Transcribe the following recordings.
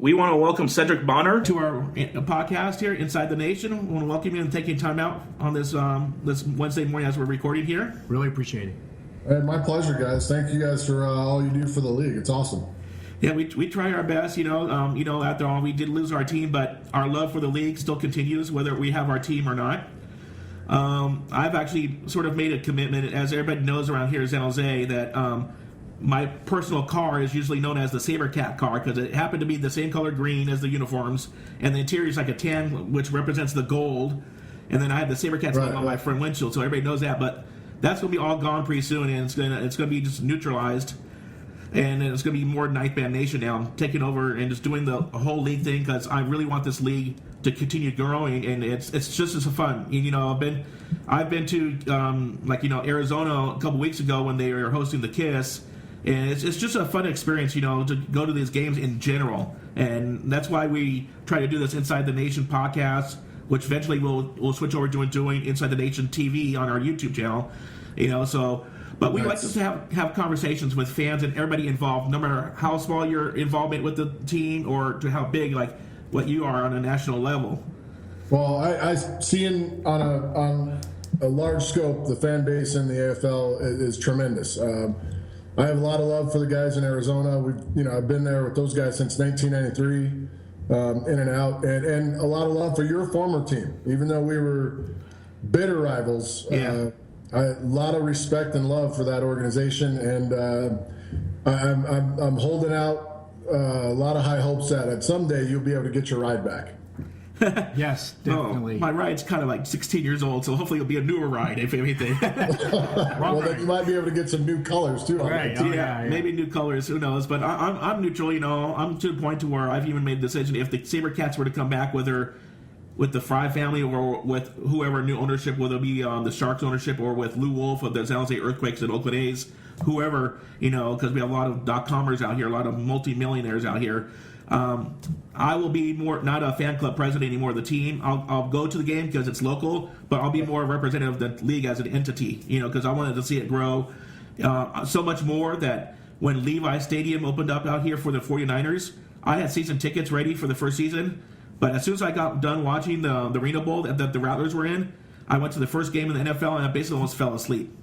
We want to welcome Sed Bonner to our podcast here, Inside the Nation. We want to welcome you and taking time out on this this Wednesday morning as we're recording here. Really appreciate it. Hey, my pleasure, guys. Thank you guys for all you do for the league. It's awesome. Yeah, we try our best. After all, we did lose our team, but our love for the league still continues, whether we have our team or not. I've actually sort of made a commitment, as everybody knows around here in San Jose, that my personal car is usually known as the SaberCat car because it happened to be the same color green as the uniforms, and the interior is like a tan, which represents the gold. And then I have the SaberCats on my front windshield, so everybody knows that. But that's going to be all gone pretty soon, and it's going to be just neutralized. And it's going to be more Ninth Band Nation now. I'm taking over and just doing the whole league thing because I really want this league to continue growing, and it's just as fun. I've been to Arizona a couple weeks ago when they were hosting the KISS, and it's just a fun experience, to go to these games in general. And that's why we try to do this Inside the Nation podcast, which eventually we'll switch over to doing Inside the Nation TV on our YouTube channel. But we like to have conversations with fans and everybody involved, no matter how small your involvement with the team or to how big, like what you are on a national level. Well, I seeing on a large scope, the fan base in the AFL is tremendous. I have a lot of love for the guys in Arizona. I've been there with those guys since 1993, in and out, and a lot of love for your former team, even though we were bitter rivals. Yeah. A lot of respect and love for that organization, and I'm holding out a lot of high hopes that someday you'll be able to get your ride back. Yes, definitely. My ride's kind of like 16 years old, so hopefully it'll be a newer ride, if anything. Well, then you might be able to get some new colors too. Right. Yeah, maybe new colors. Who knows? But I'm neutral. I'm to the point to where I've even made the decision if the SaberCats were to come back with the Fry family or with whoever new ownership, whether it be the Sharks ownership or with Lou Wolfe of the San Jose Earthquakes and Oakland A's, whoever, because we have a lot of .comers out here, a lot of multi-millionaires out here. I will be more not a fan club president anymore of the team. I'll go to the game because it's local, but I'll be more representative of the league as an entity, because I wanted to see it grow so much more that when Levi Stadium opened up out here for the 49ers, I had season tickets ready for the first season. But as soon as I got done watching the ArenaBowl that the Rattlers were in, I went to the first game in the NFL and I basically almost fell asleep.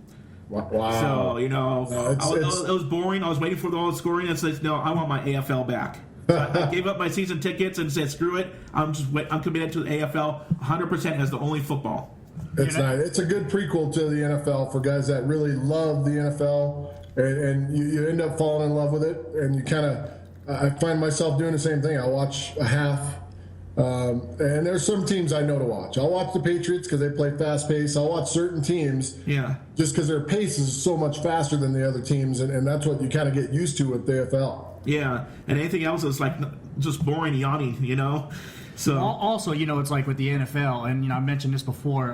Wow. So, it was boring. I was waiting for all the scoring and said, no, I want my AFL back. So I gave up my season tickets and said, screw it. I'm committed to the AFL 100% as the only football. It's nice. It's a good prequel to the NFL for guys that really love the NFL, and you end up falling in love with it. And you I find myself doing the same thing. I'll watch a half. And there's some teams I know to watch. I'll watch the Patriots because they play fast pace. I'll watch certain teams just because their pace is so much faster than the other teams, and that's what you kind of get used to with the AFL. Yeah, and anything else is like just boring, yawning, So also, it's like with the NFL, and I mentioned this before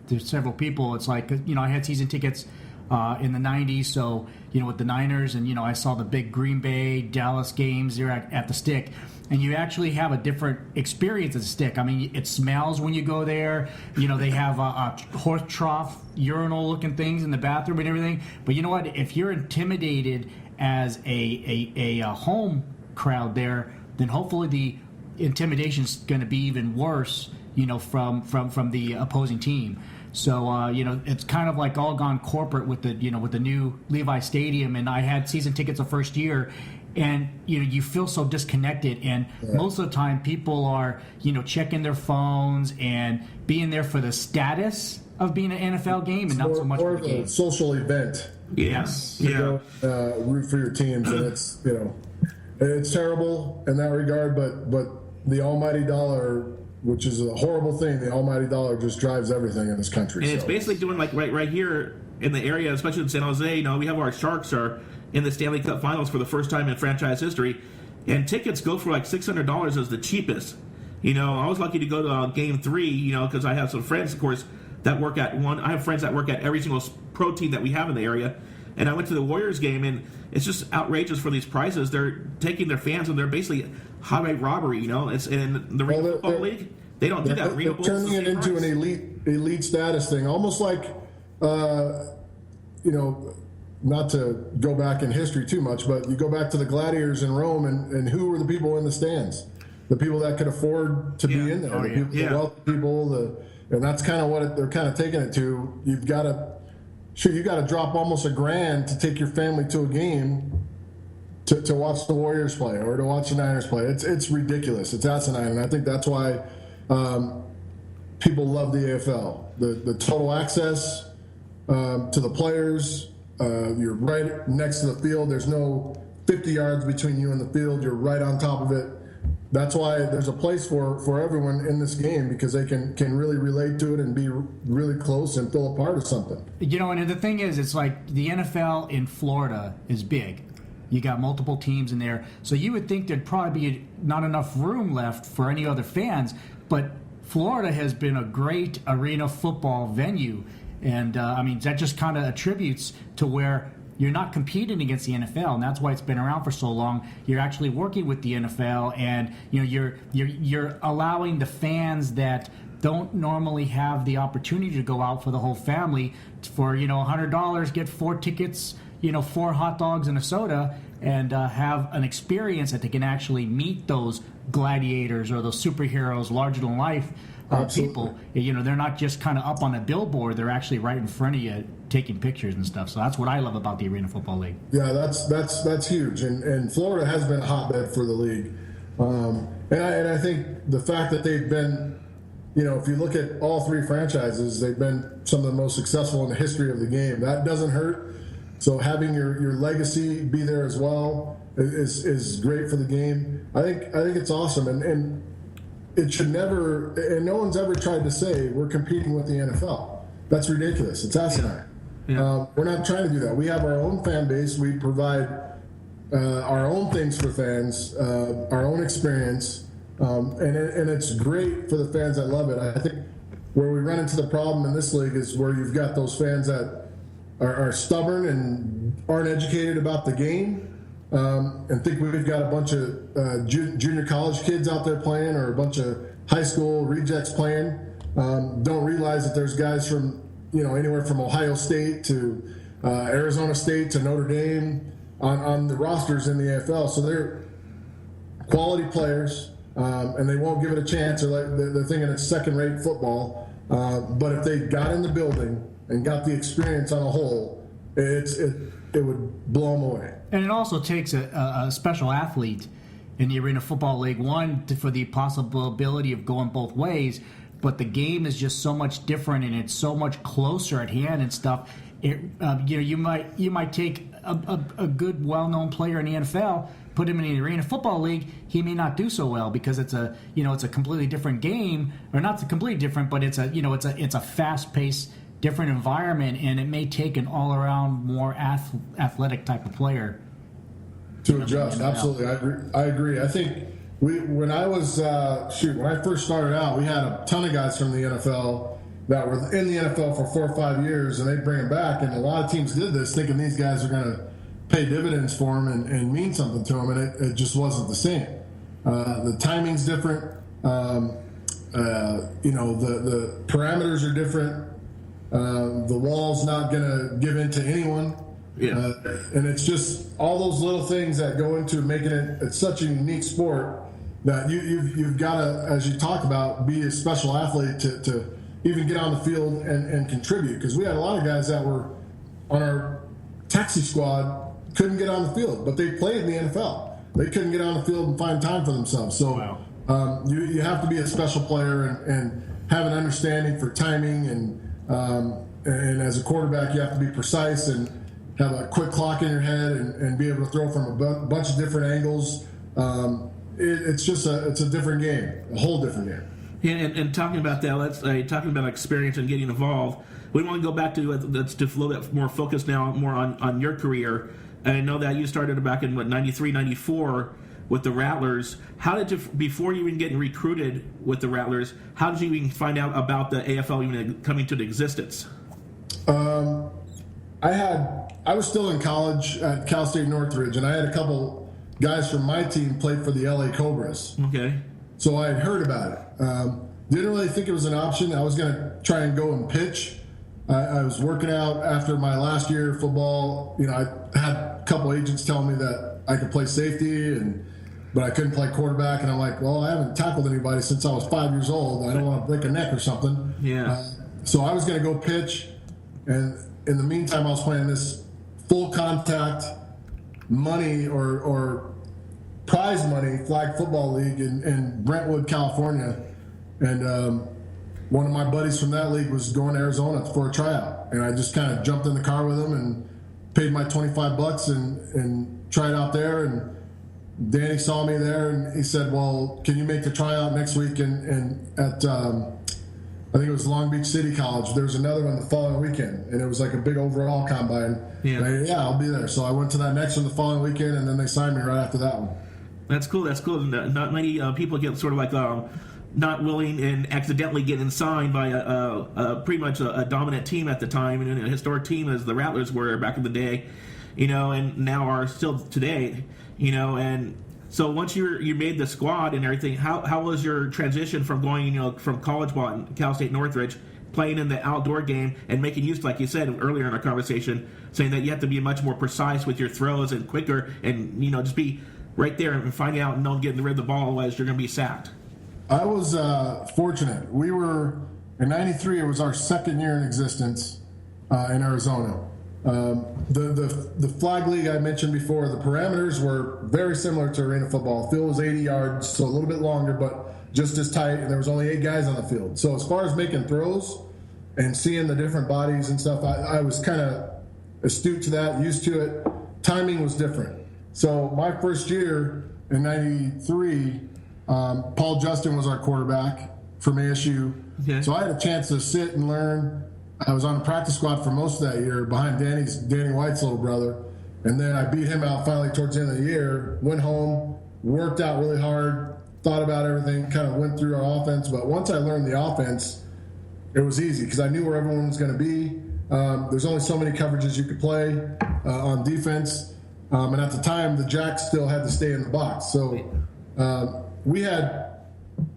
to several people. It's like I had season tickets in the 90s, so with the Niners, and I saw the big Green Bay, Dallas games there at the Stick, and you actually have a different experience at the Stick. I mean, it smells when you go there. They have a horse trough, urinal looking things in the bathroom and everything. But you know what? If you're intimidated as a home crowd there, then hopefully the intimidation's going to be even worse, from the opposing team. So it's kind of like all gone corporate with the with the new Levi Stadium, and I had season tickets the first year, and you feel so disconnected, and most of the time people are checking their phones and being there for the status of being an NFL game, and not so much for the game. Social event. Yes. Root for your teams, and it's it's terrible in that regard, but the almighty dollar, which is a horrible thing, the almighty dollar just drives everything in this country. And it's basically doing like right here in the area, especially in San Jose. We have our Sharks are in the Stanley Cup Finals for the first time in franchise history, and tickets go for like $600 as the cheapest. I was lucky to go to Game 3, because I have some friends, of course, that work at one. I have friends that work at every single pro team that we have in the area, and I went to the Warriors game, and it's just outrageous for these prices. They're taking their fans, and they're basically highway robbery. It's in the Arena Football League. They don't do that. They're turning it into an elite status thing, almost like not to go back in history too much, but you go back to the gladiators in Rome, and who were the people in the stands? The people that could afford to be in there, the wealthy people, and that's kind of what they're kind of taking it to. You got to drop almost $1,000 to take your family to a game to watch the Warriors play or to watch the Niners play. It's ridiculous. It's asinine, and I think that's why people love the AFL. The total access to the players. You're right next to the field. There's no 50 yards between you and the field. You're right on top of it. That's why there's a place for everyone in this game, because they can really relate to it and be really close and feel a part of something. And the thing is, it's like the NFL in Florida is big. You got multiple teams in there. So you would think there'd probably be not enough room left for any other fans. But Florida has been a great arena football venue. And, that just kind of attributes to where you're not competing against the NFL, and that's why it's been around for so long. You're actually working with the NFL, and you're allowing the fans that don't normally have the opportunity to go out for the whole family for $100, get 4 tickets, 4 hot dogs and a soda, and have an experience that they can actually meet those gladiators or those superheroes, larger than life people. They're not just kind of up on a billboard; they're actually right in front of you, taking pictures and stuff. So that's what I love about the Arena Football League. Yeah, that's huge, and Florida has been a hotbed for the league, and I think the fact that they've been, if you look at all 3 franchises, they've been some of the most successful in the history of the game. That doesn't hurt. So having your legacy be there as well is great for the game. I think it's awesome, and it should never, and no one's ever tried to say we're competing with the NFL. That's ridiculous. It's asinine. Yeah. We're not trying to do that. We have our own fan base. We provide our own things for fans, our own experience, and it's great for the fans that love it. I think where we run into the problem in this league is where you've got those fans that are stubborn and aren't educated about the game, and think we've got a bunch of junior college kids out there playing, or a bunch of high school rejects playing. Don't realize that there's guys from anywhere from Ohio State to Arizona State to Notre Dame on the rosters in the AFL. So they're quality players, and they won't give it a chance. They're thinking it's second-rate football. But if they got in the building and got the experience on a whole, it would blow them away. And it also takes a special athlete in the Arena Football League, for the possibility of going both ways, but the game is just so much different, and it's so much closer at hand and stuff. You might take a good, well-known player in the NFL, put him in the Arena Football League, he may not do so well because it's a completely different game, or not completely different, but it's a fast-paced, different environment, and it may take an all-around more athletic type of player to adjust. Absolutely, I agree. I think when I first started out, we had a ton of guys from the NFL that were in the NFL for 4 or 5 years, and they bring them back, and a lot of teams did this thinking these guys are going to pay dividends for them and mean something to them, and it just wasn't the same. The timing's different. The parameters are different. The wall's not going to give in to anyone. Yeah. And it's just all those little things that go into making it's such a unique sport that you've got to, as you talk about, be a special athlete to even get on the field and contribute. Because we had a lot of guys that were on our taxi squad, couldn't get on the field, but they played in the NFL. They couldn't get on the field and find time for themselves. So you have to be a special player and have an understanding for timing, and as a quarterback, you have to be precise and have a quick clock in your head and be able to throw from a bunch of different angles. It's a different game, a whole different game. Yeah, and talking about that, talking about experience and getting involved, we want to go back to let's a little bit more focused now, more on your career. And I know that you started back in 93, 94 with the Rattlers. How did you, before you even getting recruited with the Rattlers, how did you even find out about the AFL even coming to existence? I was still in college at Cal State Northridge, and I had a couple guys from my team played for the LA Cobras. Okay. So I had heard about it. Didn't really think it was an option. I was going to try and go and pitch, I was working out after my last year of football. You know, I had a couple agents telling me that I could play safety, but I couldn't play quarterback. And I'm like, well, I haven't tackled anybody since I was 5 years old. I don't want to break a neck or something. Yeah. So I was going to go pitch, and in the meantime, I was playing this full contact money or prize money flag football league in Brentwood, California, and one of my buddies from that league was going to Arizona for a tryout, and I just kind of jumped in the car with him and paid my $25 and tried out there. And Danny saw me there, and he said, "Well, can you make the tryout next week?" And at I think it was Long Beach City College. There was another one the following weekend, and it was like a big overall combine. Yeah, I'll be there. So I went to that next one the following weekend, and then they signed me right after that one. That's cool. That's cool. Not many people get sort of like not willing and accidentally getting signed by a pretty much a dominant team at the time, and a historic team as the Rattlers were back in the day, you know, and now are still today, you know. And so once you made the squad and everything, how was your transition from going, you know, from college ball at Cal State Northridge, playing in the outdoor game and making use, like you said earlier in our conversation, saying that you have to be much more precise with your throws and quicker, and, you know, just be right there and finding out and not getting rid of the ball, otherwise you're going to be sacked. I was fortunate. We were, in '93, it was our second year in existence in Arizona. The flag league I mentioned before, the parameters were very similar to arena football. The field was 80 yards, so a little bit longer, but just as tight, and there was only 8 guys on the field. So as far as making throws and seeing the different bodies and stuff, I was kind of astute to that, used to it. Timing was different. So my first year in '93, Paul Justin was our quarterback from ASU. Okay. So I had a chance to sit and learn. I was on the practice squad for most of that year behind Danny White's little brother. And then I beat him out finally towards the end of the year, went home, worked out really hard, thought about everything, kind of went through our offense. But once I learned the offense, it was easy because I knew where everyone was going to be. There's only so many coverages you could play on defense. And at the time, the jacks still had to stay in the box. So we had,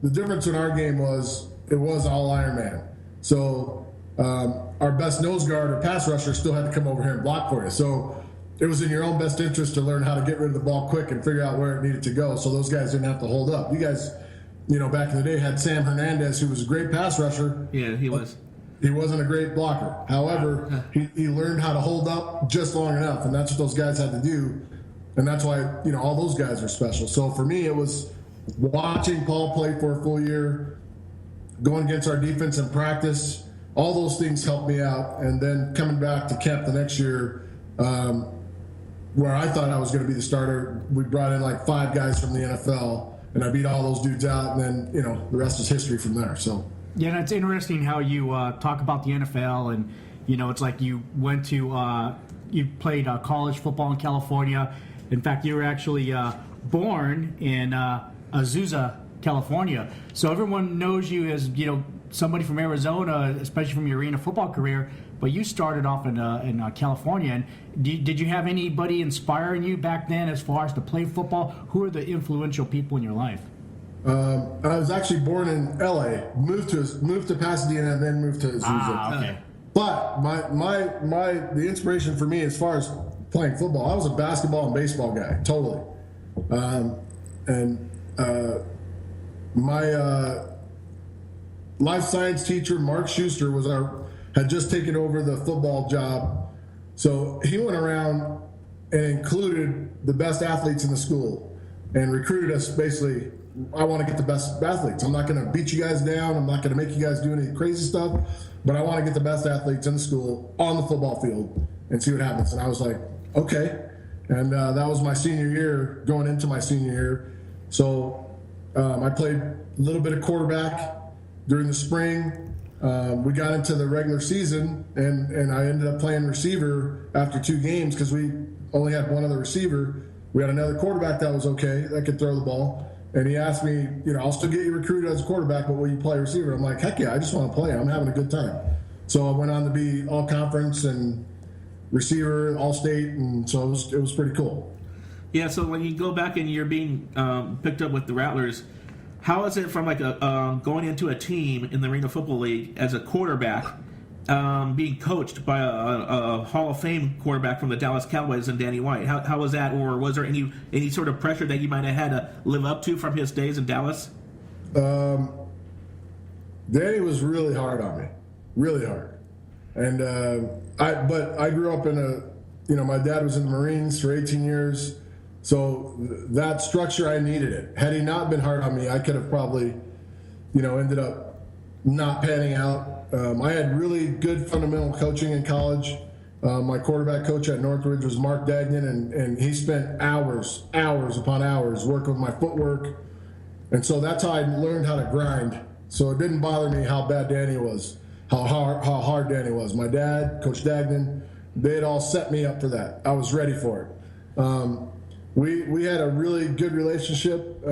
the difference in our game was it was all Iron Man. So our best nose guard or pass rusher still had to come over here and block for you. So it was in your own best interest to learn how to get rid of the ball quick and figure out where it needed to go, so those guys didn't have to hold up. You guys, you know, back in the day had Sam Hernandez, who was a great pass rusher. Yeah, he was. He wasn't a great blocker. However, he learned how to hold up just long enough, and that's what those guys had to do. And that's why, you know, all those guys are special. So for me, it was watching Paul play for a full year, going against our defense in practice. All those things helped me out. And then coming back to camp the next year, where I thought I was going to be the starter, we brought in like 5 guys from the NFL, and I beat all those dudes out. And then, you know, the rest is history from there. So. Yeah, and it's interesting how you talk about the NFL, and, you know, it's like you went to, you played college football in California. In fact, you were actually born in Azusa, California. So everyone knows you as, you know, somebody from Arizona, especially from your arena football career, but you started off in California. And did you have anybody inspiring you back then as far as to play football? Who are the influential people in your life? I was actually born in LA, moved to Pasadena, and then moved to Azusa. Okay. But the inspiration for me as far as playing football, I was a basketball and baseball guy, totally. My life science teacher, Mark Schuster, had just taken over the football job. So he went around and included the best athletes in the school and recruited us. Basically, I want to get the best athletes. I'm not going to beat you guys down. I'm not going to make you guys do any crazy stuff, but I want to get the best athletes in the school on the football field and see what happens. And I was like, okay. And that was my senior year, going into my senior year. So I played a little bit of quarterback during the spring. We got into the regular season, and I ended up playing receiver after 2 games because we only had one other receiver. We had another quarterback that was okay, that could throw the ball. And he asked me, you know, I'll still get you recruited as a quarterback, but will you play receiver? I'm like, heck yeah, I just want to play. I'm having a good time. So I went on to be all-conference and receiver, all-state, and so it was pretty cool. Yeah, so when you go back and you're being picked up with the Rattlers, how is it from like going into a team in the Arena Football League as a quarterback being coached by a Hall of Fame quarterback from the Dallas Cowboys and Danny White? How was that, or was there any sort of pressure that you might have had to live up to from his days in Dallas? Danny was really hard on me, really hard. And I grew up my dad was in the Marines for 18 years, so that structure, I needed it. Had he not been hard on me, I could have probably, ended up not panning out. I had really good fundamental coaching in college. My quarterback coach at Northridge was Mark Dagnan, and he spent hours upon hours working with my footwork. And so that's how I learned how to grind. So it didn't bother me how bad Danny was, how hard Danny was. My dad, Coach Dagnan, they had all set me up for that. I was ready for it. We had a really good relationship.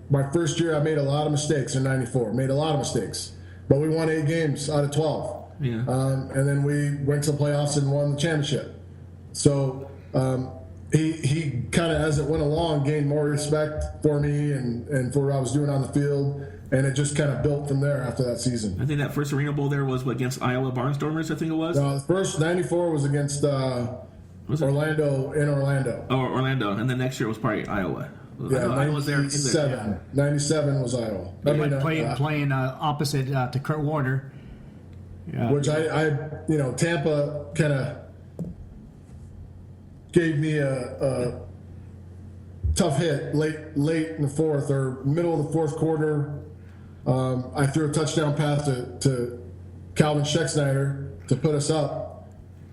My first year, I made a lot of mistakes in '94. Made a lot of mistakes. But we won 8 games out of 12. Yeah. And then we went to the playoffs and won the championship. So he kind of, as it went along, gained more respect for me and for what I was doing on the field. And it just kind of built from there after that season. I think that first Arena Bowl there was against Iowa Barnstormers, I think it was? The first '94 was against Orlando in Orlando. Oh, Orlando. And then next year was probably Iowa. Yeah, I was there. 97 was Iowa. Playing opposite to Kurt Warner. Yeah. Which I Tampa kind of gave me a tough hit late in the fourth or middle of the fourth quarter. I threw a touchdown pass to Calvin Schecksnyder to put us up,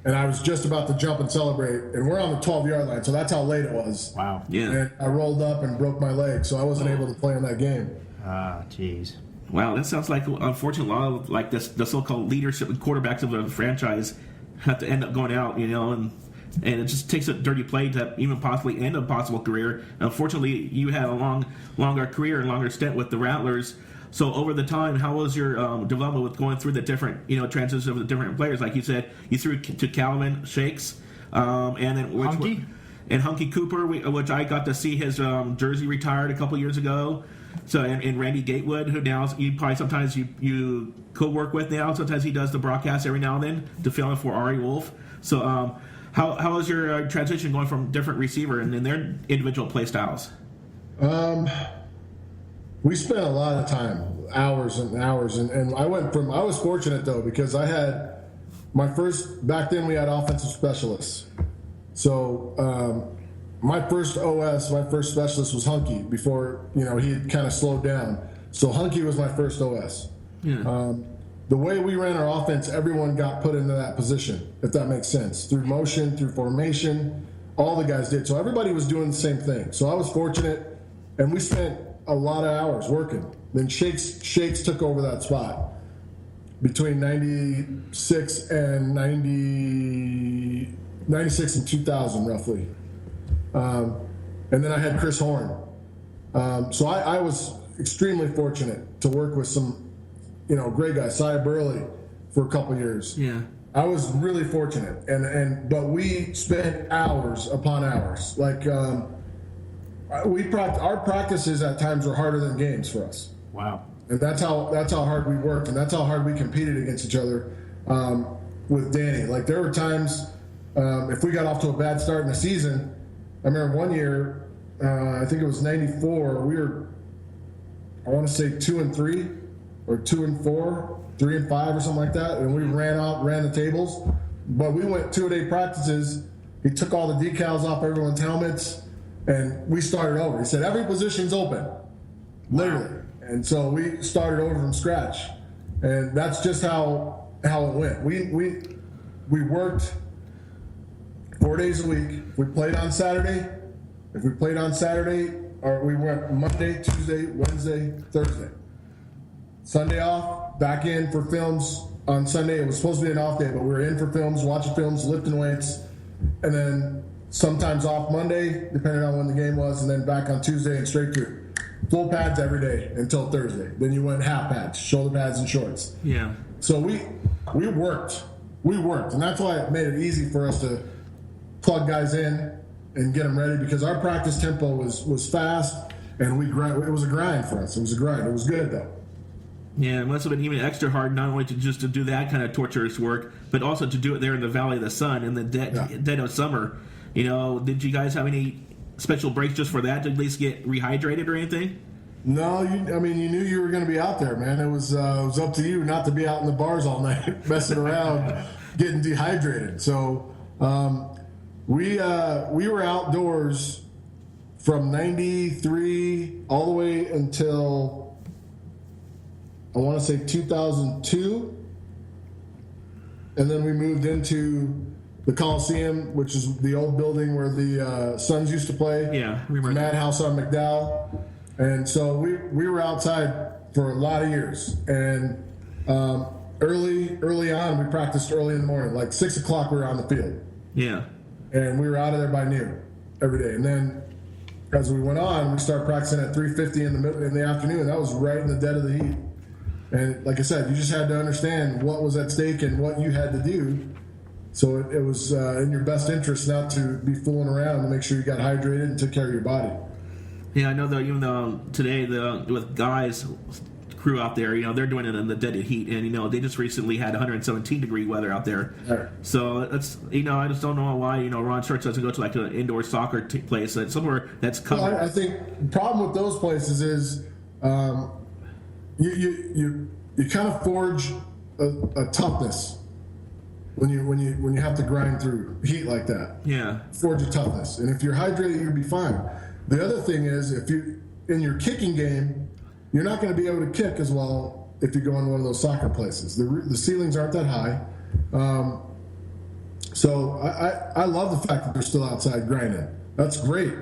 and I was just about to jump and celebrate, and we're on the 12-yard line, so that's how late it was. Wow. Yeah. And I rolled up and broke my leg, so I wasn't able to play in that game. Ah, jeez. Wow, that sounds like, unfortunately, a lot of like the so-called leadership and quarterbacks of a franchise have to end up going out, and it just takes a dirty play to even possibly end a possible career. Unfortunately, you had a longer career and longer stint with the Rattlers. So over the time, how was your development with going through the different, transitions of the different players? Like you said, you threw to Calvin Shakes, and then Hunky? And Hunky Cooper, which I got to see his jersey retired a couple years ago. So and Randy Gatewood, who now you probably sometimes you co-work with now. Sometimes he does the broadcast every now and then to fill in for Ari Wolfe. So how was your transition going from different receiver and their individual play styles? We spent a lot of time, hours and hours, and I was fortunate though, because I had back then we had offensive specialists. So my first specialist was Hunky before, he had kind of slowed down. So Hunky was my first OS. Yeah. The way we ran our offense, everyone got put into that position, if that makes sense. Through motion, through formation, all the guys did. So everybody was doing the same thing. So I was fortunate, and we spent a lot of hours working. Then Shakes took over that spot between 96 and 2000 roughly. And then I had Chris Horn. So I was extremely fortunate to work with some, great guys, Cy Burley for a couple years. Yeah. I was really fortunate, but we spent hours upon hours. Like our practices at times were harder than games for us. Wow. And that's how hard we worked, and that's how hard we competed against each other with Danny. Like there were times if we got off to a bad start in the season. I remember one year, I think it was '94. We were, I want to say 2-3, or 2-4, 3-5, or something like that. And we ran the tables. But we went 2-a-day practices. He took all the decals off everyone's helmets, and we started over. He said every position's open, literally. Wow. And so we started over from scratch, and that's just how it went. We worked 4 days a week. We played on Saturday. If we played on Saturday, or we went Monday, Tuesday, Wednesday, Thursday. Sunday off, back in for films on Sunday. It was supposed to be an off day, but we were in for films, watching films, lifting weights, and then sometimes off Monday, depending on when the game was, and then back on Tuesday and straight through. Full pads every day until Thursday. Then you went half pads, shoulder pads, and shorts. Yeah. So we worked. We worked, and that's why it made it easy for us to plug guys in and get them ready, because our practice tempo was fast, and it was a grind for us. It was a grind. It was good though. Yeah, it must have been even extra hard not only to do that kind of torturous work, but also to do it there in the Valley of the Sun in the dead of summer. Did you guys have any special breaks just for that to at least get rehydrated or anything? No, you knew you were going to be out there, man. It was up to you not to be out in the bars all night messing around, getting dehydrated. So we were outdoors from '93 all the way until I want to say 2002, and then we moved into the Coliseum, which is the old building where the Suns used to play. Yeah, remember Madhouse on McDowell. And so we were outside for a lot of years. And early on, we practiced early in the morning. Like 6 o'clock, we were on the field. Yeah. And we were out of there by noon every day. And then as we went on, we started practicing at 3:50 in the afternoon. That was right in the dead of the heat. And like I said, you just had to understand what was at stake and what you had to do. So it was in your best interest not to be fooling around to make sure you got hydrated and took care of your body. Yeah, I know though. Even though today with guys crew out there, they're doing it in the dead heat, and they just recently had 117 degree weather out there. Right. So it's I just don't know why Ron Church doesn't go to like an indoor soccer place somewhere that's covered. Well, I think the problem with those places is you kind of forge a toughness when you have to grind through heat like that. Yeah. Forge a toughness, and if you're hydrated, you'll be fine. The other thing is, if you in your kicking game, you're not going to be able to kick as well if you go in one of those soccer places. The ceilings aren't that high. So I love the fact that they're still outside grinding. That's great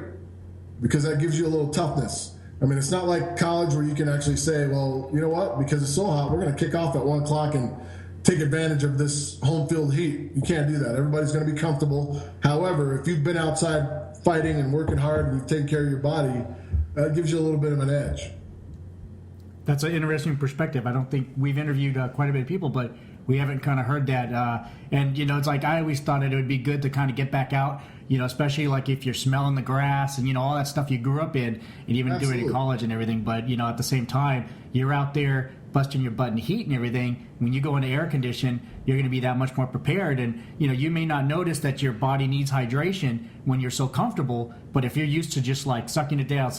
because that gives you a little toughness. I mean, it's not like college where you can actually say, well, you know what, because it's so hot, we're going to kick off at 1 o'clock and take advantage of this home field heat. You can't do that. Everybody's going to be comfortable. However, if you've been outside fighting and working hard and you've taken care of your body, that gives you a little bit of an edge. That's an interesting perspective. I don't think we've interviewed quite a bit of people, but we haven't kind of heard that. And, it's like I always thought it would be good to kind of get back out, especially like if you're smelling the grass and, all that stuff you grew up in and even do it in college and everything. But, at the same time, you're out there busting your butt in heat and everything. When you go into air condition, you're going to be that much more prepared. And, you may not notice that your body needs hydration when you're so comfortable. But if you're used to just like sucking it down,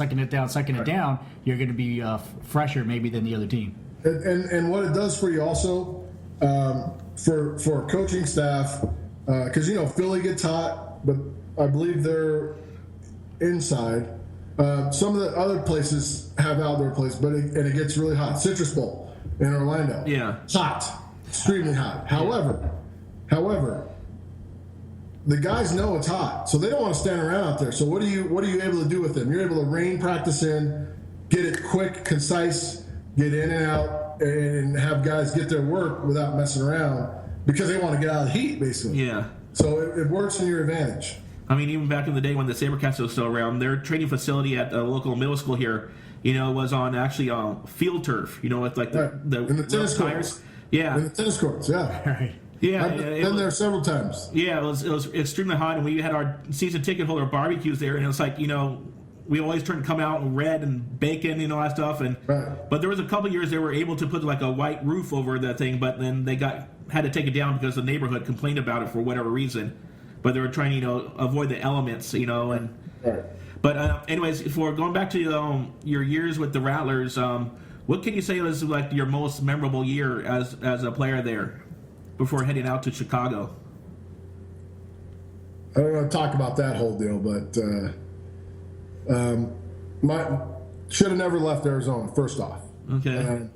you're going to be fresher maybe than the other team. And what it does for you also, for coaching staff, because, Philly gets hot, but I believe they're inside. Some of the other places have outdoor places, but it gets really hot. Citrus Bowl in Orlando. Yeah. Hot. Extremely hot. However, the guys know it's hot, so they don't want to stand around out there. So what are you able to do with them? You're able to rein practice in, get it quick, concise, get in and out, and have guys get their work without messing around because they want to get out of the heat, basically. Yeah. So it works in your advantage. I mean, even back in the day when the Sabercats was still around, their training facility at a local middle school here, was on actually field turf, with like the in the tennis tires. courts. Yeah. In the tennis courts, yeah. Right. Yeah. I've been there several times. Yeah, it was extremely hot, and we had our season ticket holder barbecues there, and it was like, we always turned to come out in red and bacon, all that stuff. And Right. But there was a couple years they were able to put like a white roof over that thing, but then they had to take it down because the neighborhood complained about it for whatever reason. But they were trying, avoid the elements, and. Right. But anyways, for going back to your years with the Rattlers, what can you say was like your most memorable year as a player there before heading out to Chicago? I don't want to talk about that whole deal, but should have never left Arizona. First off, Okay.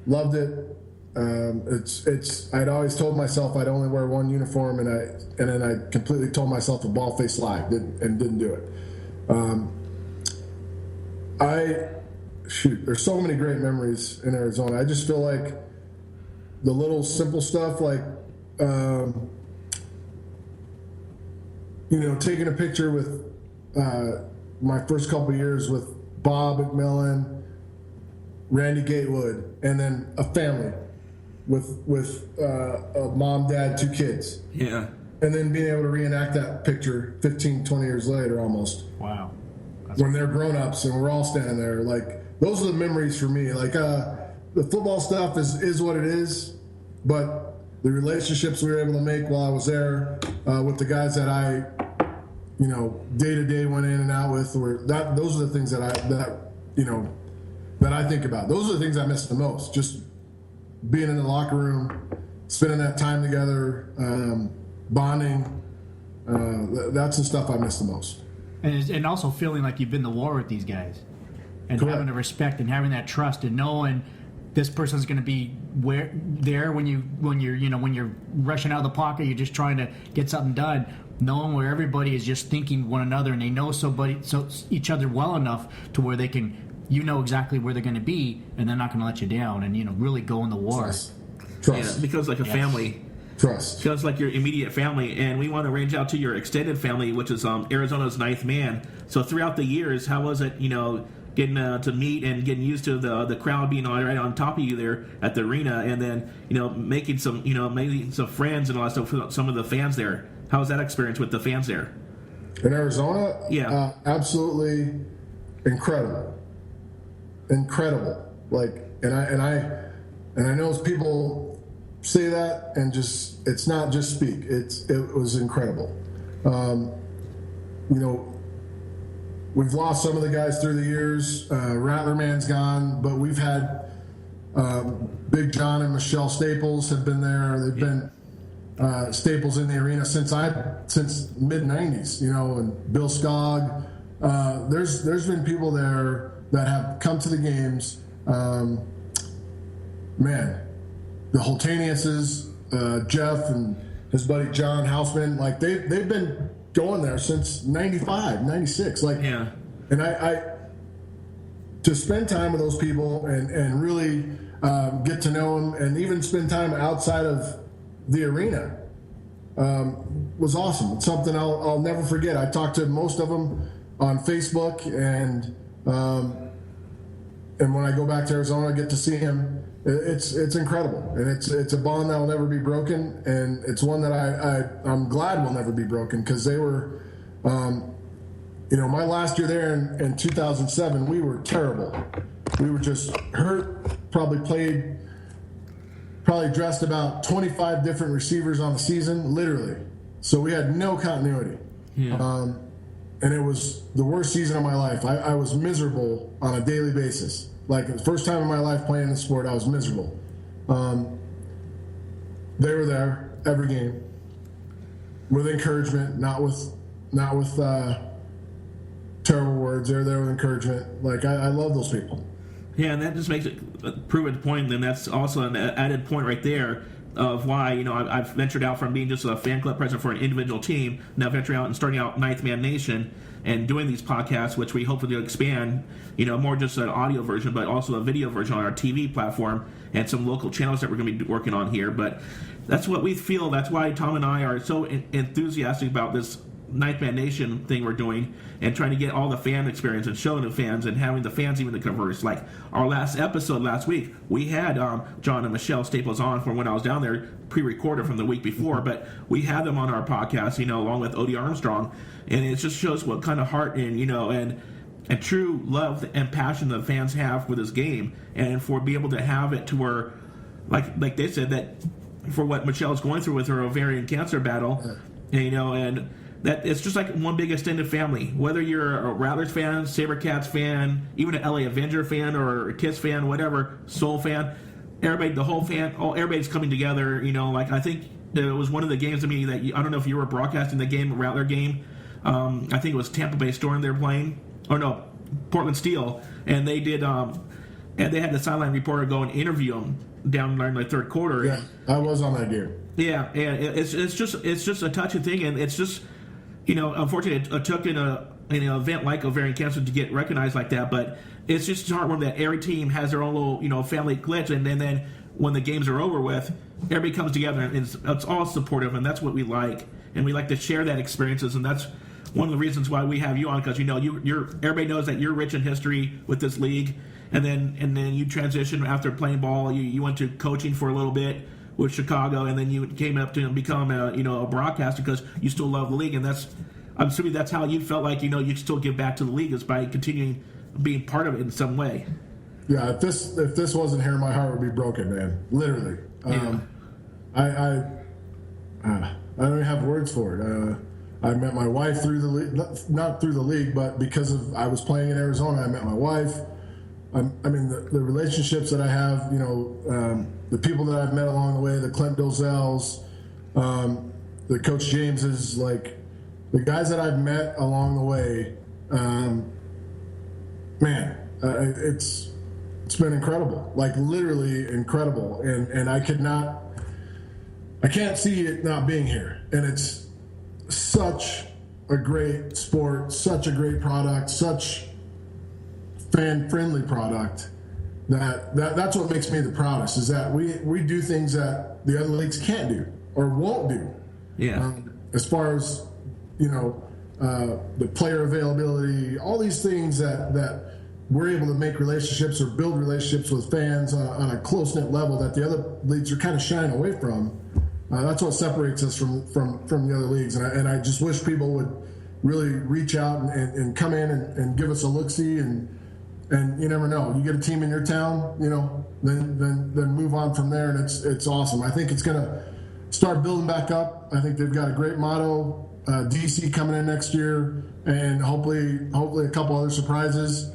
Loved it. I'd always told myself I'd only wear one uniform, and then I completely told myself a ball-faced lie and didn't do it. There's so many great memories in Arizona. I just feel like the little simple stuff, like taking a picture with my first couple years with Bob McMillan, Randy Gatewood, and then a family with a mom, dad, 2 kids. Yeah. And then being able to reenact that picture 15, 20 years later almost. Wow. When they're grown-ups and we're all standing there. Like, those are the memories for me. Like, the football stuff is what it is, but the relationships we were able to make while I was there with the guys that I, day to day went in and out with, those are the things that I think about. Those are the things I miss the most. Just being in the locker room, spending that time together, bonding. That's the stuff I miss the most. And also feeling like you've been to war with these guys, and Correct. having the respect and having that trust and knowing this person's going to be there when you're rushing out of the pocket, you're just trying to get something done. Knowing where everybody is just thinking one another and they know each other well enough to where they can, exactly where they're going to be, and they're not going to let you down, and really go in the war. Trust. Yeah, because like a family. Trust. Because like your immediate family, and we want to range out to your extended family, which is Arizona's ninth man. So throughout the years, how was it, getting to meet and getting used to the crowd being right on top of you there at the arena, and then making some friends and all that stuff with some of the fans there? How was that experience with the fans there? In Arizona? Yeah. Absolutely incredible. Like, and I know people say that and just, it's not just speak. It was incredible. We've lost some of the guys through the years. Rattler Man's gone, but we've had Big John and Michelle Staples have been there. They've been staples in the arena since mid '90s. And Bill Skog. There's been people there that have come to the games. The Holtaniuses, Jeff and his buddy John Houseman, like they've been going there since 95, 96. Like, yeah. And I to spend time with those people and really get to know them, and even spend time outside of the arena was awesome. It's something I'll never forget. I talked to most of them on Facebook, and when I go back to Arizona, I get to see him. It's incredible, and it's a bond that will never be broken, and it's one that I'm glad will never be broken, because they were, my last year there in 2007, we were terrible. We were just hurt. Probably dressed about 25 different receivers on the season, literally. So we had no continuity. Yeah. And it was the worst season of my life. I was miserable on a daily basis. Like, the first time in my life playing the sport, I was miserable. They were there every game with encouragement, not with terrible words. They were there with encouragement. Like, I love those people. Yeah, and that just makes it a proven point, and that's also an added point right there of why, I've ventured out from being just a fan club president for an individual team, now venturing out and starting out Ninth Man Nation and doing these podcasts, which we hopefully expand, more just an audio version, but also a video version on our TV platform and some local channels that we're going to be working on here. But that's what we feel. That's why Tom and I are so enthusiastic about this Ninth Man Nation thing we're doing, and trying to get all the fan experience and showing the fans and having the fans even to converse. Like our last episode last week, we had John and Michelle Staples on from when I was down there, pre-recorded from the week before, but we had them on our podcast, along with Odie Armstrong, and it just shows what kind of heart and true love and passion the fans have for this game, and for be able to have it to where, like they said, that for what Michelle's going through with her ovarian cancer battle, and that it's just like one big extended family. Whether you're a Rattlers fan, SaberCats fan, even an LA Avenger fan or a Kiss fan, whatever, Soul fan, everybody, the whole fan, everybody's coming together. Like I think it was one of the games to me that I don't know if you were broadcasting the game, Rattler game. I think it was Tampa Bay Storm they were playing, or no, Portland Steel, and they did. And they had the sideline reporter go and interview them down in the third quarter. Yeah, I was on that game. Yeah, and it's just a touching thing, and it's just. Unfortunately, it took in an event like ovarian cancer to get recognized like that, but it's just heartwarming that every team has their own little, family glitch, and then when the games are over with, everybody comes together, and it's all supportive, and that's what we like, and we like to share that experiences, and that's one of the reasons why we have you on, because you're everybody knows that you're rich in history with this league, and then you transitioned after playing ball, you went to coaching for a little bit with Chicago, and then you came up to become a broadcaster because you still love the league, and I'm assuming that's how you felt like you still give back to the league, is by continuing being part of it in some way. Yeah, if this wasn't here, my heart would be broken, man. Literally. I don't even have words for it. I met my wife through the league, not through the league, but because I was playing in Arizona, I met my wife. I mean, the relationships that I have, the people that I've met along the way, the Clint Dozels, the Coach Jameses, like the guys that I've met along the way, it's been incredible, like literally incredible, and I can't see it not being here, and it's such a great sport, such a great product, such fan-friendly product that's what makes me the proudest, is that we do things that the other leagues can't do or won't do. Yeah. As far as the player availability, all these things that we're able to make relationships or build relationships with fans on a close-knit level that the other leagues are kind of shying away from. That's what separates us from the other leagues, and I just wish people would really reach out and come in and give us a look-see, and you never know. You get a team in your town, then move on from there, and it's awesome. I think it's going to start building back up. I think they've got a great motto. DC coming in next year, and hopefully a couple other surprises.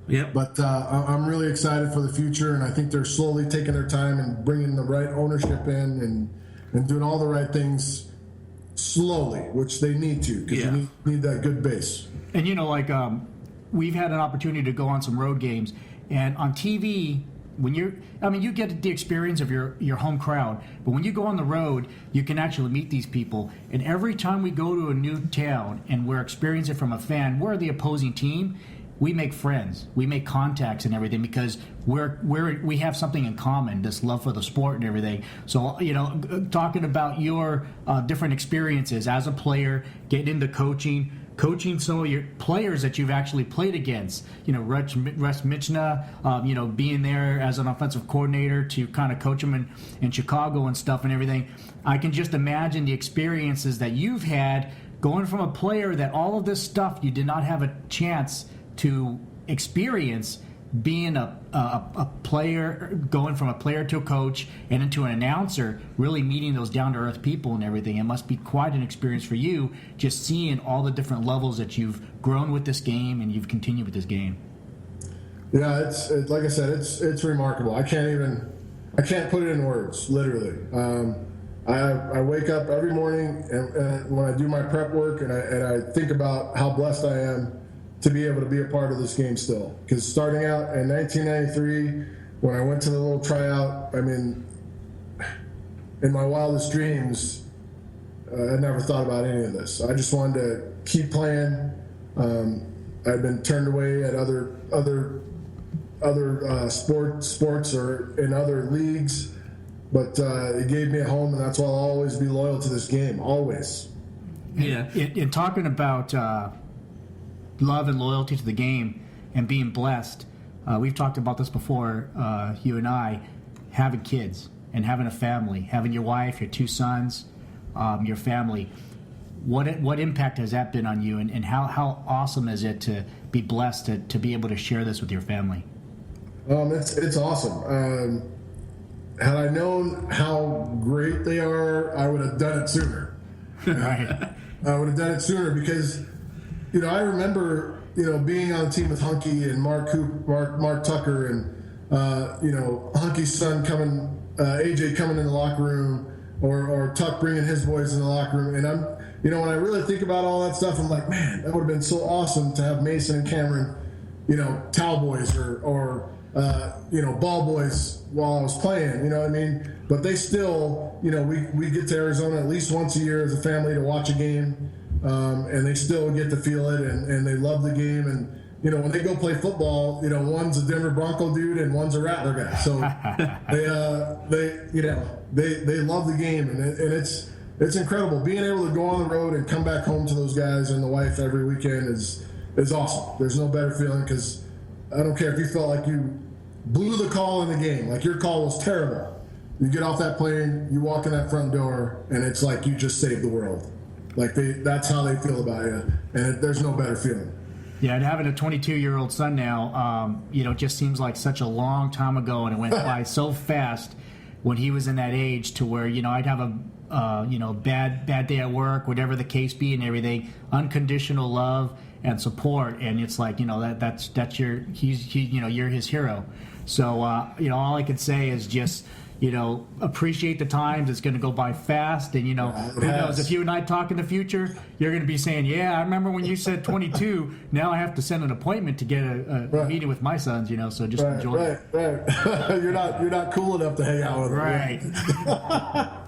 Yep. But I'm really excited for the future, and I think they're slowly taking their time and bringing the right ownership in and doing all the right things slowly, which they need to, because you need that good base. And we've had an opportunity to go on some road games, and on TV, you get the experience of your home crowd, but when you go on the road, you can actually meet these people. And every time we go to a new town and we're experiencing it from a fan, we're the opposing team. We make friends, we make contacts and everything, because we have something in common, this love for the sport and everything. So talking about your different experiences as a player, getting into coaching some of your players that you've actually played against, Russ Michna, being there as an offensive coordinator to kind of coach them in Chicago and stuff and everything. I can just imagine the experiences that you've had going from a player that all of this stuff you did not have a chance to experience, being a player, going from a player to a coach and into an announcer, really meeting those down-to-earth people and everything. It must be quite an experience for you, just seeing all the different levels that you've grown with this game and you've continued with this game. Yeah, it's like I said, it's remarkable. I can't put it in words, literally. I wake up every morning and when I do my prep work and I think about how blessed I am to be able to be a part of this game still. Because starting out in 1993, when I went to the little tryout, in my wildest dreams, I never thought about any of this. I just wanted to keep playing. I'd been turned away at other sports or in other leagues, but it gave me a home, and that's why I'll always be loyal to this game, always. Yeah. In talking about love and loyalty to the game and being blessed, we've talked about this before, you and I, having kids and having a family, having your wife, your two sons, your family. What impact has that been on you, and how awesome is it to be blessed to be able to share this with your family? It's awesome. Had I known how great they are, I would have done it sooner. Right. I would have done it sooner because I remember, being on the team with Hunky and Mark Tucker and, Hunky's son AJ coming in the locker room, or Tuck bringing his boys in the locker room. And I'm, when I really think about all that stuff, I'm like, man, that would have been so awesome to have Mason and Cameron, towel boys or ball boys while I was playing, you know what I mean? But they still, we get to Arizona at least once a year as a family to watch a game. And they still get to feel it, and they love the game. And when they go play football, one's a Denver Bronco dude and one's a Rattler guy. So they love the game, and it's incredible being able to go on the road and come back home to those guys and the wife every weekend is awesome. There's no better feeling, because I don't care if you felt like you blew the call in the game, like your call was terrible. You get off that plane, you walk in that front door, and it's like you just saved the world. Like that's how they feel about you, and there's no better feeling. Yeah, and having a 22-year-old son now, it just seems like such a long time ago, and it went by so fast when he was in that age to where, I'd have a bad day at work, whatever the case be, and everything, unconditional love and support, and it's like, that's your you're his hero. So all I could say is just appreciate the times. It's going to go by fast, and who knows, if you and I talk in the future, you're going to be saying, yeah, I remember when you said 22. Now I have to send an appointment to get a meeting with my sons. So just enjoy it. Right. You're not cool enough to hang out with them. Right.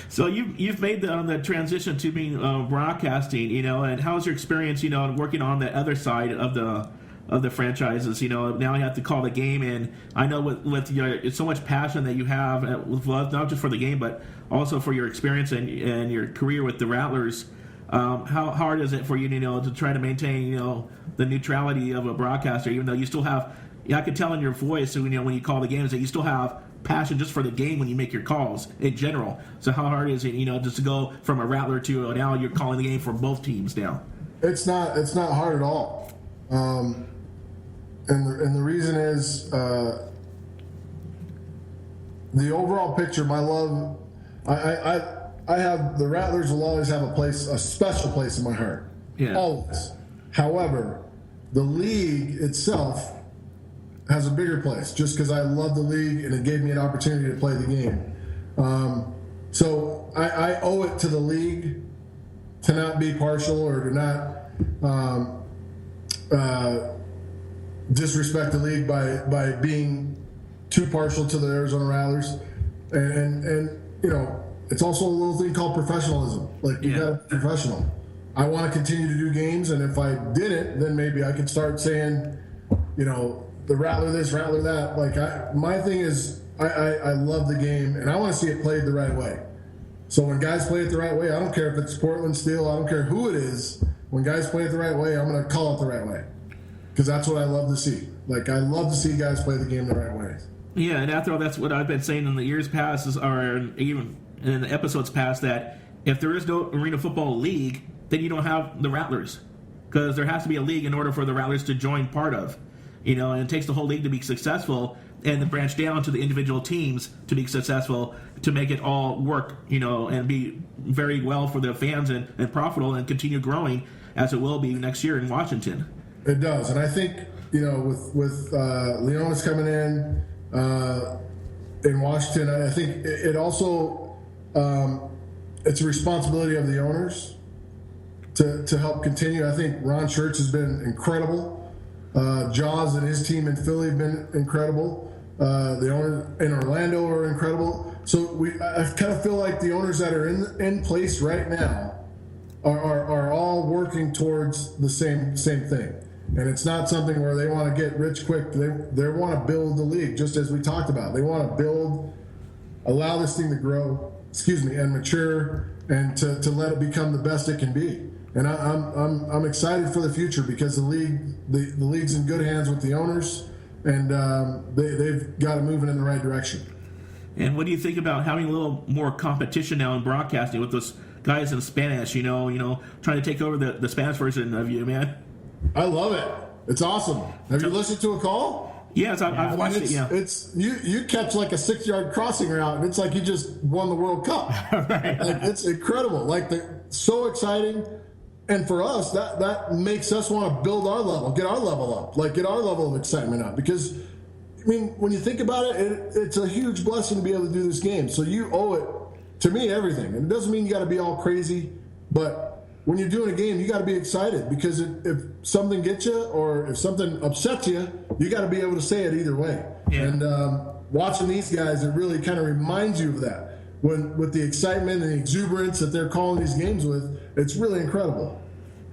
So you've made the transition to being broadcasting, and how's your experience, working on the other side of the franchises? Now you have to call the game, and I know with your so much passion that you have with love, not just for the game, but also for your experience and your career with the Rattlers. How hard is it for you, to try to maintain, the neutrality of a broadcaster, even though you still have, I can tell in your voice, when you call the games that you still have passion just for the game when you make your calls in general. So how hard is it, just to go from a Rattler to now you're calling the game for both teams now? It's not hard at all. And the reason is the overall picture. My love, I have the Rattlers will always have a special place in my heart. Yeah. Always. However, the league itself has a bigger place just because I love the league and it gave me an opportunity to play the game. So I owe it to the league to not be partial or to not disrespect the league by being too partial to the Arizona Rattlers, and it's also a little thing called professionalism. Like you gotta be professional. I want to continue to do games, and if I didn't, then maybe I could start saying, the Rattler this, Rattler that. Like my thing is, I love the game, and I want to see it played the right way. So when guys play it the right way, I don't care if it's Portland Steel, I don't care who it is. When guys play it the right way, I'm going to call it the right way. Because that's what I love to see. Like, I love to see guys play the game the right way. Yeah, and after all, that's what I've been saying in the years past, or even in the episodes past, that if there is no Arena Football League, then you don't have the Rattlers. Because there has to be a league in order for the Rattlers to join part of. And it takes the whole league to be successful, and then branch down to the individual teams to be successful, to make it all work, and be very well for the fans and profitable and continue growing as it will be next year in Washington. It does, and I think with Leonis coming in Washington, I think it also it's a responsibility of the owners to help continue. I think Ron Church has been incredible. Jaws and his team in Philly have been incredible. The owners in Orlando are incredible. So I kind of feel like the owners that are in place right now are all working towards the same thing. And it's not something where they want to get rich quick. They want to build the league, just as we talked about. They want to allow this thing to grow, and mature, and to let it become the best it can be. And I'm excited for the future because the league's in good hands with the owners, and they've got it moving in the right direction. And what do you think about having a little more competition now in broadcasting with those guys in Spanish? Trying to take over the Spanish version of you, man. I love it. It's awesome. Have you listened to a call? Yes, I've watched it. Yeah, it's you catch like a 6-yard crossing route, and it's like you just won the World Cup. Right. Like, it's incredible. So exciting. And for us, that makes us want to build our level, get our level up, get our level of excitement up. Because, when you think about it, it's a huge blessing to be able to do this game. So you owe it, to me, everything. And it doesn't mean you got to be all crazy, but when you're doing a game, you got to be excited. Because if something gets you or if something upsets you, you got to be able to say it either way. Yeah. And watching these guys, it really kind of reminds you of that. With the excitement and the exuberance that they're calling these games with, it's really incredible.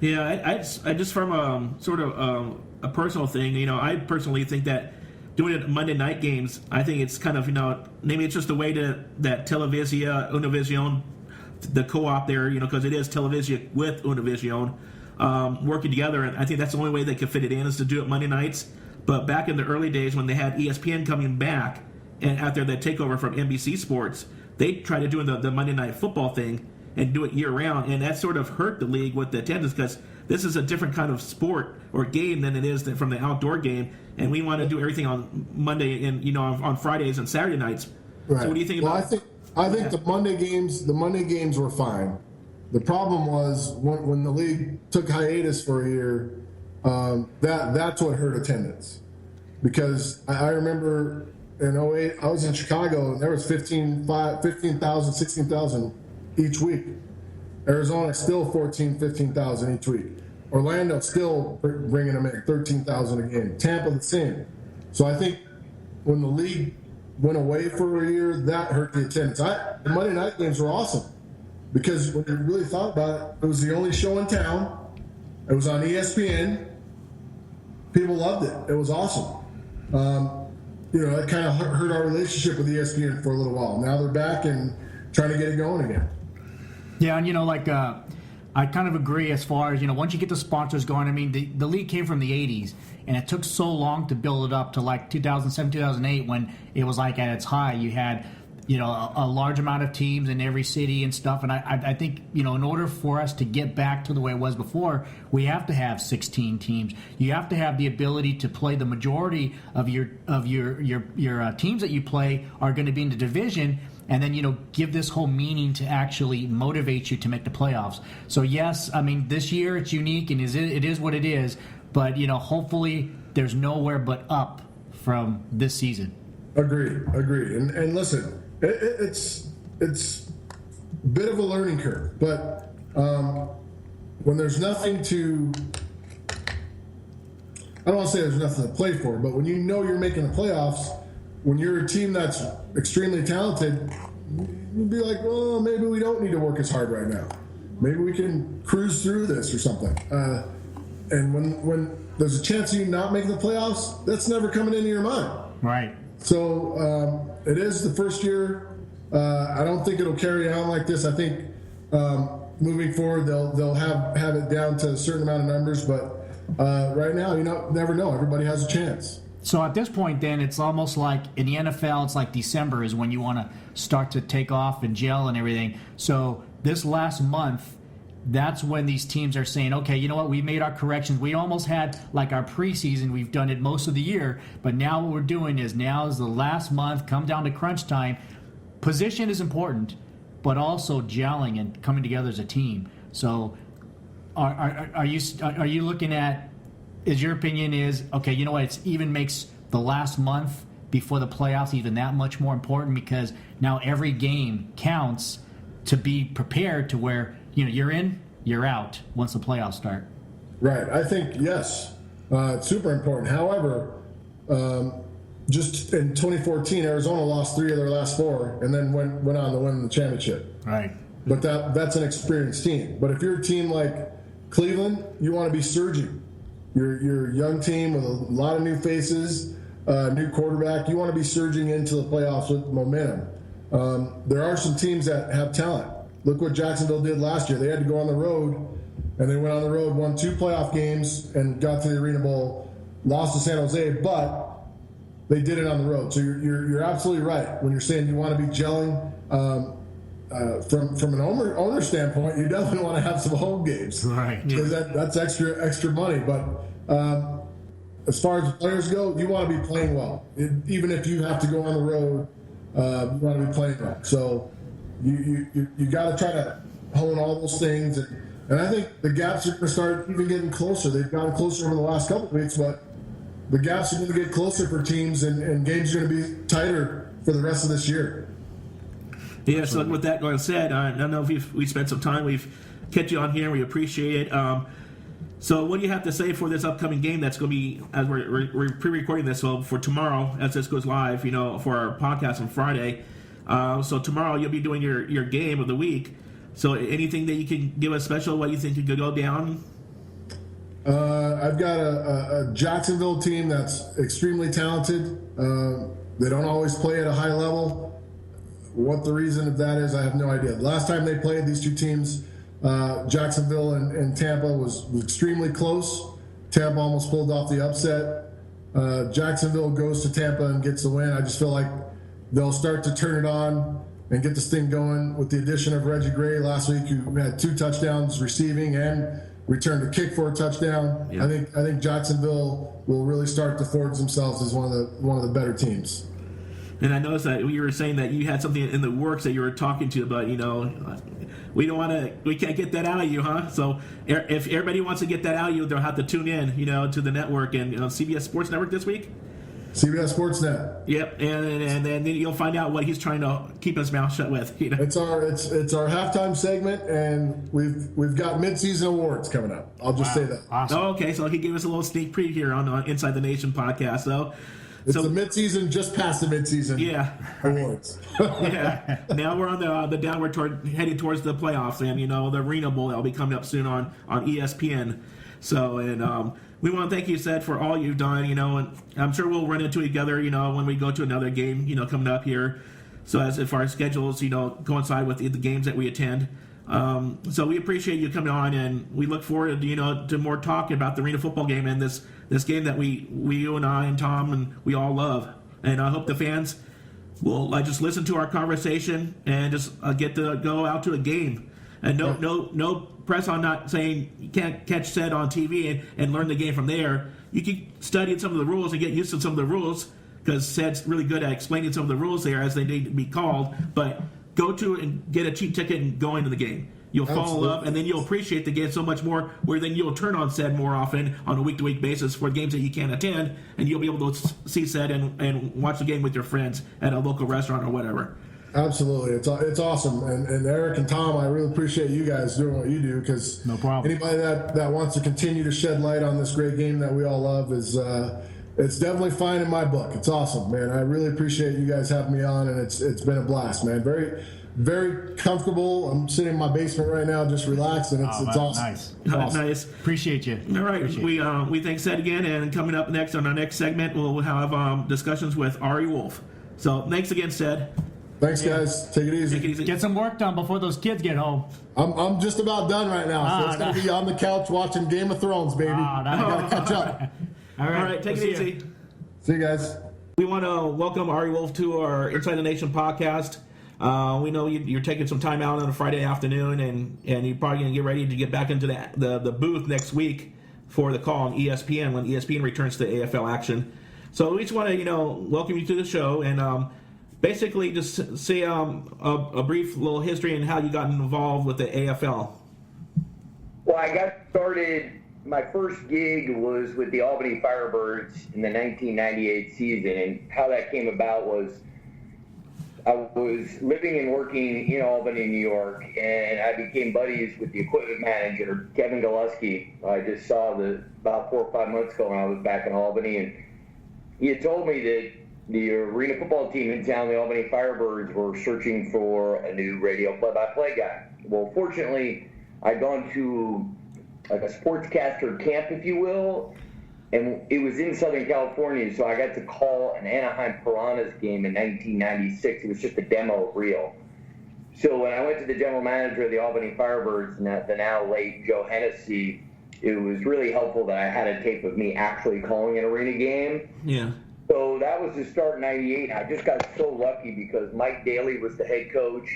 Yeah, I just from a personal thing, I personally think that doing it Monday night games, I think it's kind of, maybe it's just the way that Televisia, Univision, the co-op there, because it is Televisia with Univision working together, and I think that's the only way they can fit it in is to do it Monday nights. But back in the early days when they had ESPN coming back, and after the takeover from NBC Sports, they tried to do the Monday Night Football thing, and do it year round, and that sort of hurt the league with the attendance because this is a different kind of sport or game than it is from the outdoor game, and we want to do everything on Monday and on Fridays and Saturday nights. Right. So what do you think about? I think the Monday games were fine. The problem was when the league took hiatus for a year, that's what hurt attendance. Because I remember in 08, I was in Chicago, and there was 15,000, 16,000 each week. Arizona still 14, 15,000 each week. Orlando still bringing them in, 13,000 a game. Tampa the same. So I think when the league went away for a year, that hurt the attendance. The Monday night games were awesome because when you really thought about it, it was the only show in town. It was on ESPN. People loved it. It was awesome. It kind of hurt our relationship with ESPN for a little while. Now they're back and trying to get it going again. Yeah, and I kind of agree as far as, once you get the sponsors going. I mean, the league came from the 80s, and it took so long to build it up to like 2007, 2008 when it was like at its high. You had, a large amount of teams in every city and stuff. And I think, in order for us to get back to the way it was before, we have to have 16 teams. You have to have the ability to play the majority of your teams that you play are going to be in the division. And then, give this whole meaning to actually motivate you to make the playoffs. So, yes, I mean, this year it's unique and it is what it is. But, hopefully there's nowhere but up from this season. Agreed. And listen, it's a bit of a learning curve. But when there's nothing to – I don't want to say there's nothing to play for, but when you're making the playoffs – when you're a team that's extremely talented, you'd be like, well, maybe we don't need to work as hard right now. Maybe we can cruise through this or something. And when there's a chance of you not making the playoffs, that's never coming into your mind. Right. So it is the first year. I don't think it'll carry on like this. I think moving forward, they'll have it down to a certain amount of numbers. But right now, never know. Everybody has a chance. So at this point, then, it's almost like in the NFL, it's like December is when you want to start to take off and gel and everything. So this last month, that's when these teams are saying, okay, you know what, we made our corrections. We almost had like our preseason. We've done it most of the year. But now what we're doing is now is the last month, come down to crunch time. Position is important, but also gelling and coming together as a team. So are you looking at, is your opinion is, okay, you know what, it even makes the last month before the playoffs even that much more important because now every game counts to be prepared to where, you're in, you're out once the playoffs start. Right. I think, yes, it's super important. However, just in 2014, Arizona lost 3 of their last 4 and then went on to win the championship. Right. But that's an experienced team. But if you're a team like Cleveland, you want to be surging. You're a young team with a lot of new faces, new quarterback. You want to be surging into the playoffs with momentum. There are some teams that have talent. Look what Jacksonville did last year. They had to go on the road, and they went on the road, won 2 playoff games, and got to the ArenaBowl, lost to San Jose, but they did it on the road. So you're absolutely right when you're saying you want to be gelling. From an owner standpoint, you definitely want to have some home games, right? Because that's extra money. But as far as the players go, you want to be playing well. Even if you have to go on the road, you want to be playing well. So you got to try to hone all those things, and I think the gaps are going to start even getting closer. They've gotten closer over the last couple of weeks, but the gaps are going to get closer for teams, and games are going to be tighter for the rest of this year. Yeah, so with that going said, I don't know if we spent some time. We've kept you on here. We appreciate it. So what do you have to say for this upcoming game that's going to be, as we're pre-recording this, so for tomorrow, as this goes live, for our podcast on Friday. So tomorrow you'll be doing your game of the week. So anything that you can give us special, what you think could go down? I've got a Jacksonville team that's extremely talented. They don't always play at a high level. What the reason of that is, I have no idea. Last time they played, these two teams, Jacksonville and Tampa, was extremely close. Tampa almost pulled off the upset. Jacksonville goes to Tampa and gets the win. I just feel like they'll start to turn it on and get this thing going with the addition of Reggie Gray last week, who had 2 touchdowns receiving and returned a kick for a touchdown. Yeah. I think Jacksonville will really start to forge themselves as one of the better teams. And I noticed that you were saying that you had something in the works that you were talking to, but we can't get that out of you, huh? So if everybody wants to get that out of you, they'll have to tune in, to the network and CBS Sports Network this week. CBS Sports Net. Yep, and then you'll find out what he's trying to keep his mouth shut with. It's our halftime segment, and we've got midseason awards coming up. I'll just say that. Awesome. Oh, okay, so he gave us a little sneak preview here on Inside the Nation podcast. It's the midseason, just past the midseason. Yeah. Awards. Yeah. Now we're on the downward heading towards the playoffs, and the ArenaBowl that'll be coming up soon on ESPN. So, and we want to thank you, Sed, for all you've done. And I'm sure we'll run into each other, when we go to another game, coming up here. So as if our schedules, coincide with the games that we attend. So we appreciate you coming on, and we look forward, to more talking about the Arena football game and this game that you and I and Tom and we all love. And I hope the fans will just listen to our conversation and just get to go out to a game. And no press on not saying you can't catch Sed on TV and learn the game from there. You can study some of the rules and get used to some of the rules, because Sed's really good at explaining some of the rules there as they need to be called. But go to and get a cheap ticket and go into the game. You'll fall in love, and then you'll appreciate the game so much more, where then you'll turn on Sed more often on a week-to-week basis for games that you can't attend, and you'll be able to see Sed and watch the game with your friends at a local restaurant or whatever. Absolutely. It's awesome. And Eric and Tom, I really appreciate you guys doing what you do, because no problem. Anybody that wants to continue to shed light on this great game that we all love is it's definitely fine in my book. It's awesome, man. I really appreciate you guys having me on, and it's been a blast, man. Very, very comfortable. I'm sitting in my basement right now, just relaxed, and it's awesome. Nice. It's awesome. Nice. Appreciate you. All right. We thank Sed again, and coming up next on our next segment, we'll have discussions with Ari Wolfe. So thanks again, Sed. Thanks, guys. Take it easy. Get some work done before those kids get home. I'm just about done right now, so it's going to be on the couch watching Game of Thrones, baby. I got to catch up. All right. Take it easy. See you guys. We want to welcome Ari Wolfe to our Inside the Nation podcast. We know you're taking some time out on a Friday afternoon, and you're probably going to get ready to get back into the booth next week for the call on ESPN when ESPN returns to AFL action. So we just want to welcome you to the show, and basically just say a brief little history and how you got involved with the AFL. Well, I got started. My first gig was with the Albany Firebirds in the 1998 season, and how that came about was I was living and working in Albany, New York, and I became buddies with the equipment manager, Kevin Gillespie. I just saw about 4 or 5 months ago when I was back in Albany, and he had told me that the arena football team in town, the Albany Firebirds, were searching for a new radio play-by-play guy. Well, fortunately, I'd gone to like a sportscaster camp, if you will, and it was in Southern California, so I got to call an Anaheim Piranhas game in 1996. It was just a demo reel. So when I went to the general manager of the Albany Firebirds, the now late Joe Hennessy, it was really helpful that I had a tape of me actually calling an arena game. Yeah. So that was the start in 98. I just got so lucky because Mike Daly was the head coach.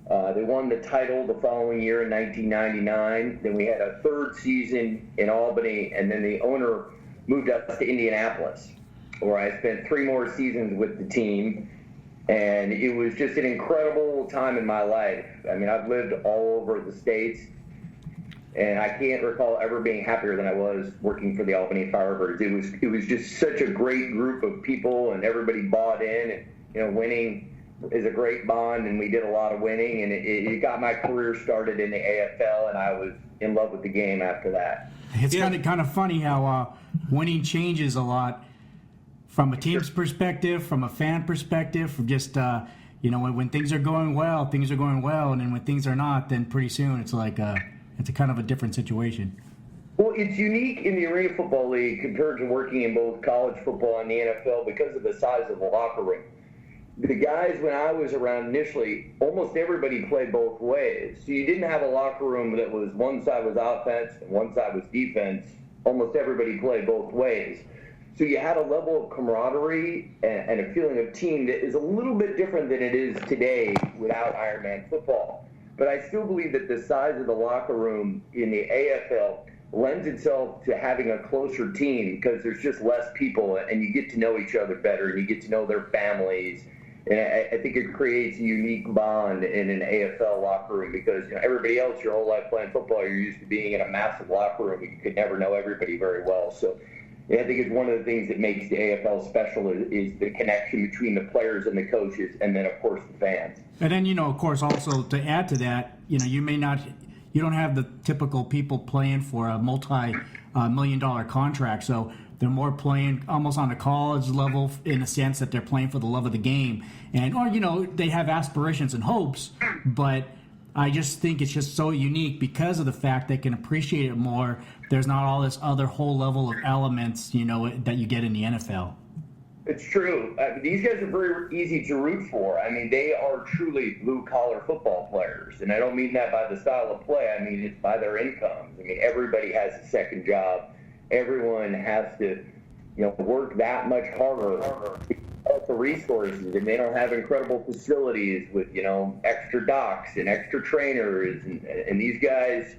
They won the title the following year in 1999. Then we had a third season in Albany, and then the owner moved us to Indianapolis, where I spent 3 more seasons with the team. And it was just an incredible time in my life. I mean, I've lived all over the States, and I can't recall ever being happier than I was working for the Albany Firebirds. It was just such a great group of people, and everybody bought in. And winning is a great bond, and we did a lot of winning, and it got my career started in the AFL, and I was in love with the game after that. It's kind of funny how winning changes a lot from a team's perspective, from a fan perspective, from just when things are going well, and then when things are not, then pretty soon it's like it's a kind of a different situation. Well, it's unique in the Arena Football League compared to working in both college football and the NFL because of the size of the locker room. The guys, when I was around initially, almost everybody played both ways. So you didn't have a locker room that was one side was offense and one side was defense. Almost everybody played both ways. So you had a level of camaraderie and a feeling of team that is a little bit different than it is today without Ironman football. But I still believe that the size of the locker room in the AFL lends itself to having a closer team because there's just less people and you get to know each other better and you get to know their families. And I think it creates a unique bond in an AFL locker room because everybody else, your whole life playing football, you're used to being in a massive locker room. You could never know everybody very well. So I think it's one of the things that makes the AFL special is the connection between the players and the coaches and then, of course, the fans. And then, of course, also to add to that, you don't have the typical people playing for a multi-million-dollar contract. So they're more playing almost on a college level in a sense that they're playing for the love of the game. Or they have aspirations and hopes, but I just think it's just so unique because of the fact they can appreciate it more. There's not all this other whole level of elements, that you get in the NFL. It's true. These guys are very easy to root for. I mean, they are truly blue-collar football players. And I don't mean that by the style of play. I mean, it's by their incomes. I mean, everybody has a second job. Everyone has to, work that much harder to get the resources. And they don't have incredible facilities with, extra docks and extra trainers. And these guys,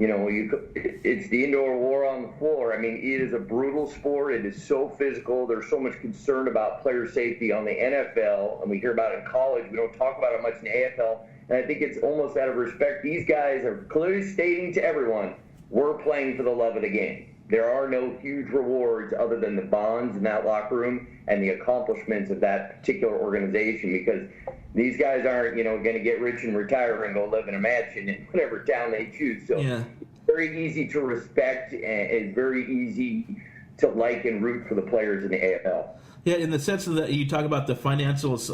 it's the indoor war on the floor. I mean, it is a brutal sport. It is so physical. There's so much concern about player safety on the NFL, and we hear about it in college. We don't talk about it much in the AFL, and I think it's almost out of respect. These guys are clearly stating to everyone, we're playing for the love of the game. There are no huge rewards other than the bonds in that locker room and the accomplishments of that particular organization because these guys aren't, going to get rich and retire and go live in a mansion in whatever town they choose. So It's very easy to respect and it's very easy to like and root for the players in the AFL. Yeah, in the sense that you talk about the financials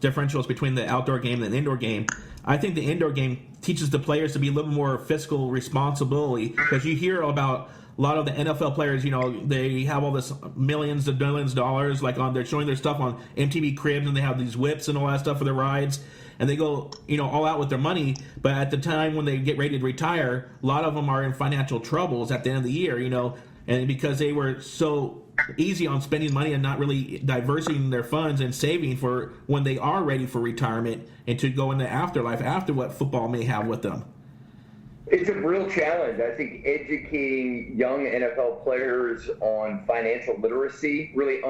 differentials between the outdoor game and the indoor game, I think the indoor game teaches the players to be a little more fiscal responsibility because you hear about a lot of the NFL players, they have all this millions of dollars, they're showing their stuff on MTV Cribs, and they have these whips and all that stuff for their rides, and they go, all out with their money. But at the time when they get ready to retire, a lot of them are in financial troubles at the end of the year, and because they were so easy on spending money and not really diversing their funds and saving for when they are ready for retirement and to go in the afterlife after what football may have with them. It's a real challenge. I think educating young NFL players on financial literacy, really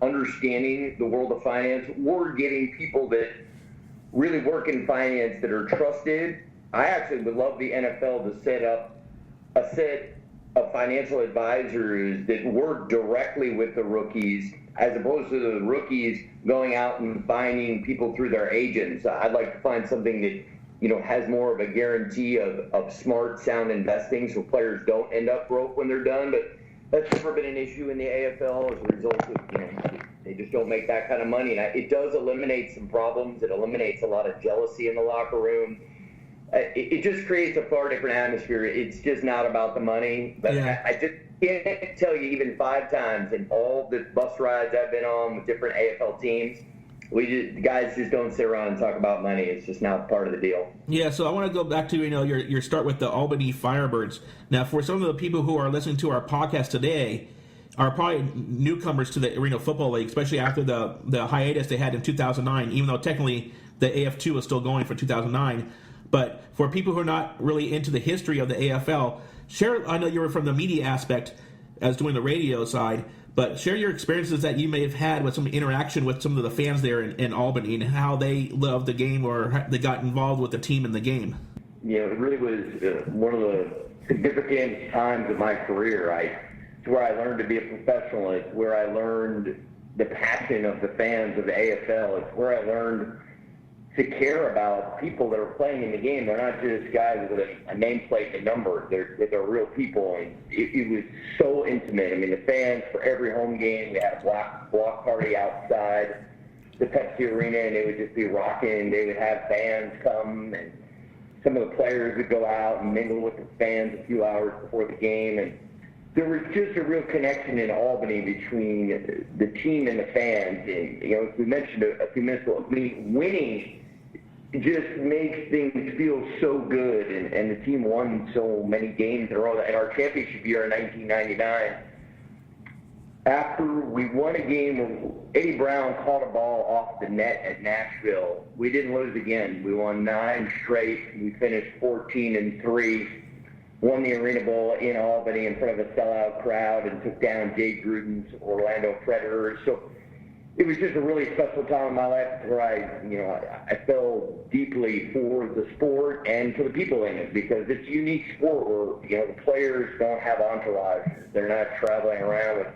understanding the world of finance, or getting people that really work in finance that are trusted. I actually would love the NFL to set up a set of financial advisors that work directly with the rookies as opposed to the rookies going out and finding people through their agents. I'd like to find something that has more of a guarantee of smart, sound investing so players don't end up broke when they're done. But that's never been an issue in the AFL as a result of, they just don't make that kind of money. And it does eliminate some problems. It eliminates a lot of jealousy in the locker room. It just creates a far different atmosphere. It's just not about the money. But yeah. I just can't tell you even 5 times in all the bus rides I've been on with different AFL teams, the guys just don't sit around and talk about money. It's just not part of the deal. Yeah, so I want to go back to your start with the Albany Firebirds. Now, for some of the people who are listening to our podcast today, are probably newcomers to the Arena Football League, especially after the hiatus they had in 2009. Even though technically the AF2 is still going for 2009, but for people who are not really into the history of the AFL, share. I know you were from the media aspect, as doing the radio side. But share your experiences that you may have had with some interaction with some of the fans there in Albany and how they loved the game or how they got involved with the team in the game. Yeah, it really was one of the significant times of my career. It's where I learned to be a professional. It's where I learned the passion of the fans of the AFL. It's where I learned to care about people that are playing in the game. They're not just guys with a nameplate and a number. They're real people, and it was so intimate. I mean, the fans for every home game, they had a block party outside the Pepsi Arena, and they would just be rocking. They would have fans come, and some of the players would go out and mingle with the fans a few hours before the game, and there was just a real connection in Albany between the team and the fans. And, as we mentioned a few minutes ago, winning just makes things feel so good. And the team won so many games in a row. In our championship year in 1999, after we won a game, Eddie Brown caught a ball off the net at Nashville. We didn't lose again. We won 9 straight. We finished 14-3. Won the ArenaBowl in Albany in front of a sellout crowd and took down Jay Gruden's Orlando Predators. So it was just a really special time in my life where I fell deeply for the sport and for the people in it, because it's a unique sport where, the players don't have entourages. They're not traveling around with,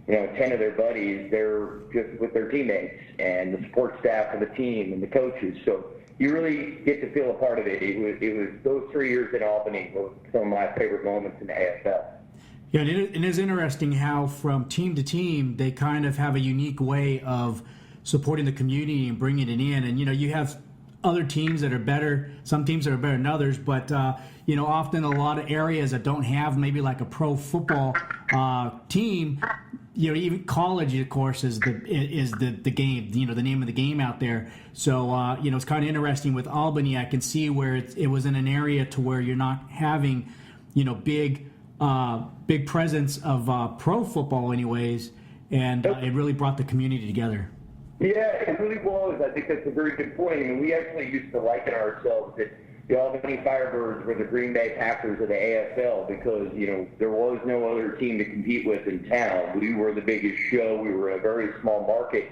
10 of their buddies. They're just with their teammates and the support staff of the team and the coaches. So you really get to feel a part of it. It was those 3 years in Albany were some of my favorite moments in the AFL. Yeah, and it is interesting how from team to team they kind of have a unique way of supporting the community and bringing it in. And, you have other teams that are better, some teams that are better than others, but, often a lot of areas that don't have maybe like a pro football team, even college, of course, is the game, the name of the game out there. So, it's kind of interesting with Albany. I can see where it was in an area to where you're not having, big presence of pro football anyways, and it really brought the community together. Yeah, it really was. I think that's a very good point. I mean, we actually used to liken ourselves that the Albany Firebirds were the Green Bay Packers of the AFL because, there was no other team to compete with in town. We were the biggest show. We were a very small market.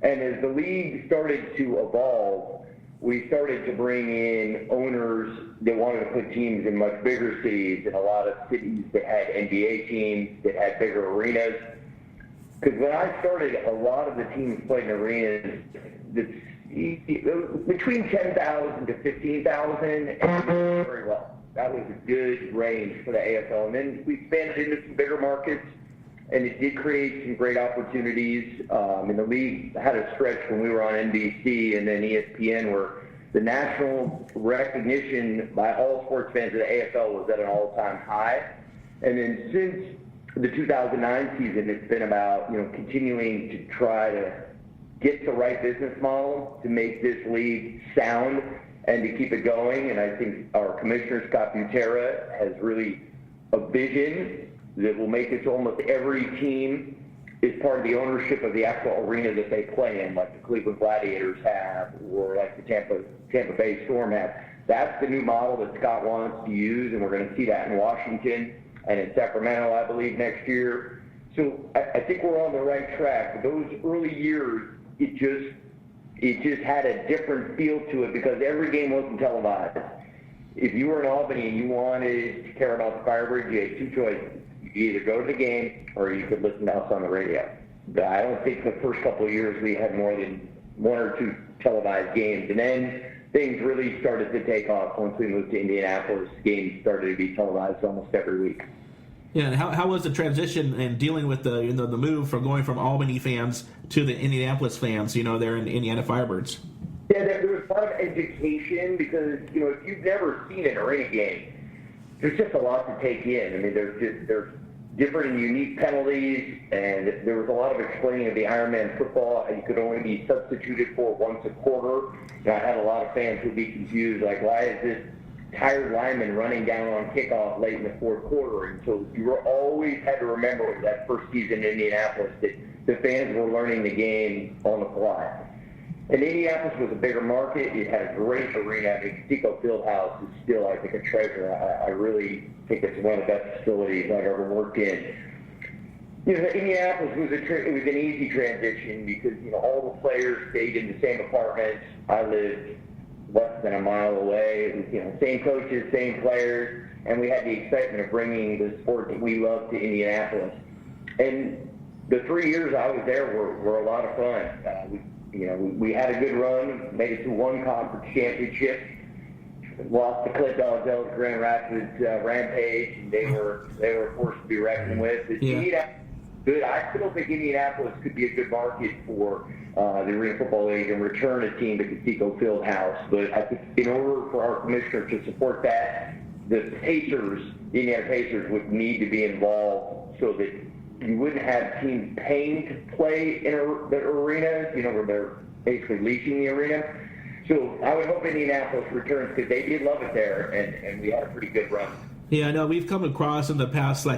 And as the league started to evolve, we started to bring in owners that wanted to put teams in much bigger cities, and a lot of cities that had NBA teams that had bigger arenas. Because when I started, a lot of the teams played in arenas between 10,000 to 15,000, and very well. That was a good range for the AFL. And then we expanded into some bigger markets, and it did create some great opportunities. And the league had a stretch when we were on NBC and then ESPN where the national recognition by all sports fans of the AFL was at an all-time high. And then since the 2009 season, it's been about, continuing to try to get the right business model to make this league sound and to keep it going. And I think our commissioner, Scott Butera, has really a vision that will make it so almost every team is part of the ownership of the actual arena that they play in, like the Cleveland Gladiators have or like the Tampa Bay Storm have. That's the new model that Scott wants to use, and we're going to see that in Washington and in Sacramento, I believe, next year. So I think we're on the right track. Those early years, it just had a different feel to it because every game wasn't televised. If you were in Albany and you wanted to care about the Firebirds, you had 2 choices. You could either go to the game or you could listen to us on the radio. But I don't think the first couple of years we had more than 1 or 2 televised games. And then things really started to take off once we moved to Indianapolis. Games started to be televised almost every week. Yeah, and how was the transition and dealing with the the move from going from Albany fans to the Indianapolis fans, there in the Indiana Firebirds? Yeah, there was a lot of education because, if you've never seen an arena game, there's just a lot to take in. I mean, there's different and unique penalties, and there was a lot of explaining of the Ironman football. You could only be substituted for once a quarter. I had a lot of fans who'd be confused, like, why is this tired lineman running down on kickoff late in the 4th quarter? And so you always had to remember that first season in Indianapolis that the fans were learning the game on the fly. And Indianapolis was a bigger market. It had a great arena. I mean, Seco Fieldhouse is still, I think, a treasure. I really think it's one of the best facilities I've ever worked in. Indianapolis was it was an easy transition because all the players stayed in the same apartments. I lived less than a mile away. It was, same coaches, same players, and we had the excitement of bringing the sport that we love to Indianapolis. And the 3 years I was there were a lot of fun. We had a good run, made it to 1 conference championship, lost to Clint Dalzell's Grand Rapids Rampage, and they were a force to be reckoned with. Good. I still think Indianapolis could be a good market for the Arena Football League and return a team to Conseco Fieldhouse. But I think in order for our commissioner to support that, the Indiana Pacers would need to be involved so that you wouldn't have teams paying to play in the arenas, where they're basically leasing the arena. So I would hope Indianapolis returns because they did love it there, and we had a pretty good run. Yeah, I know we've come across in the past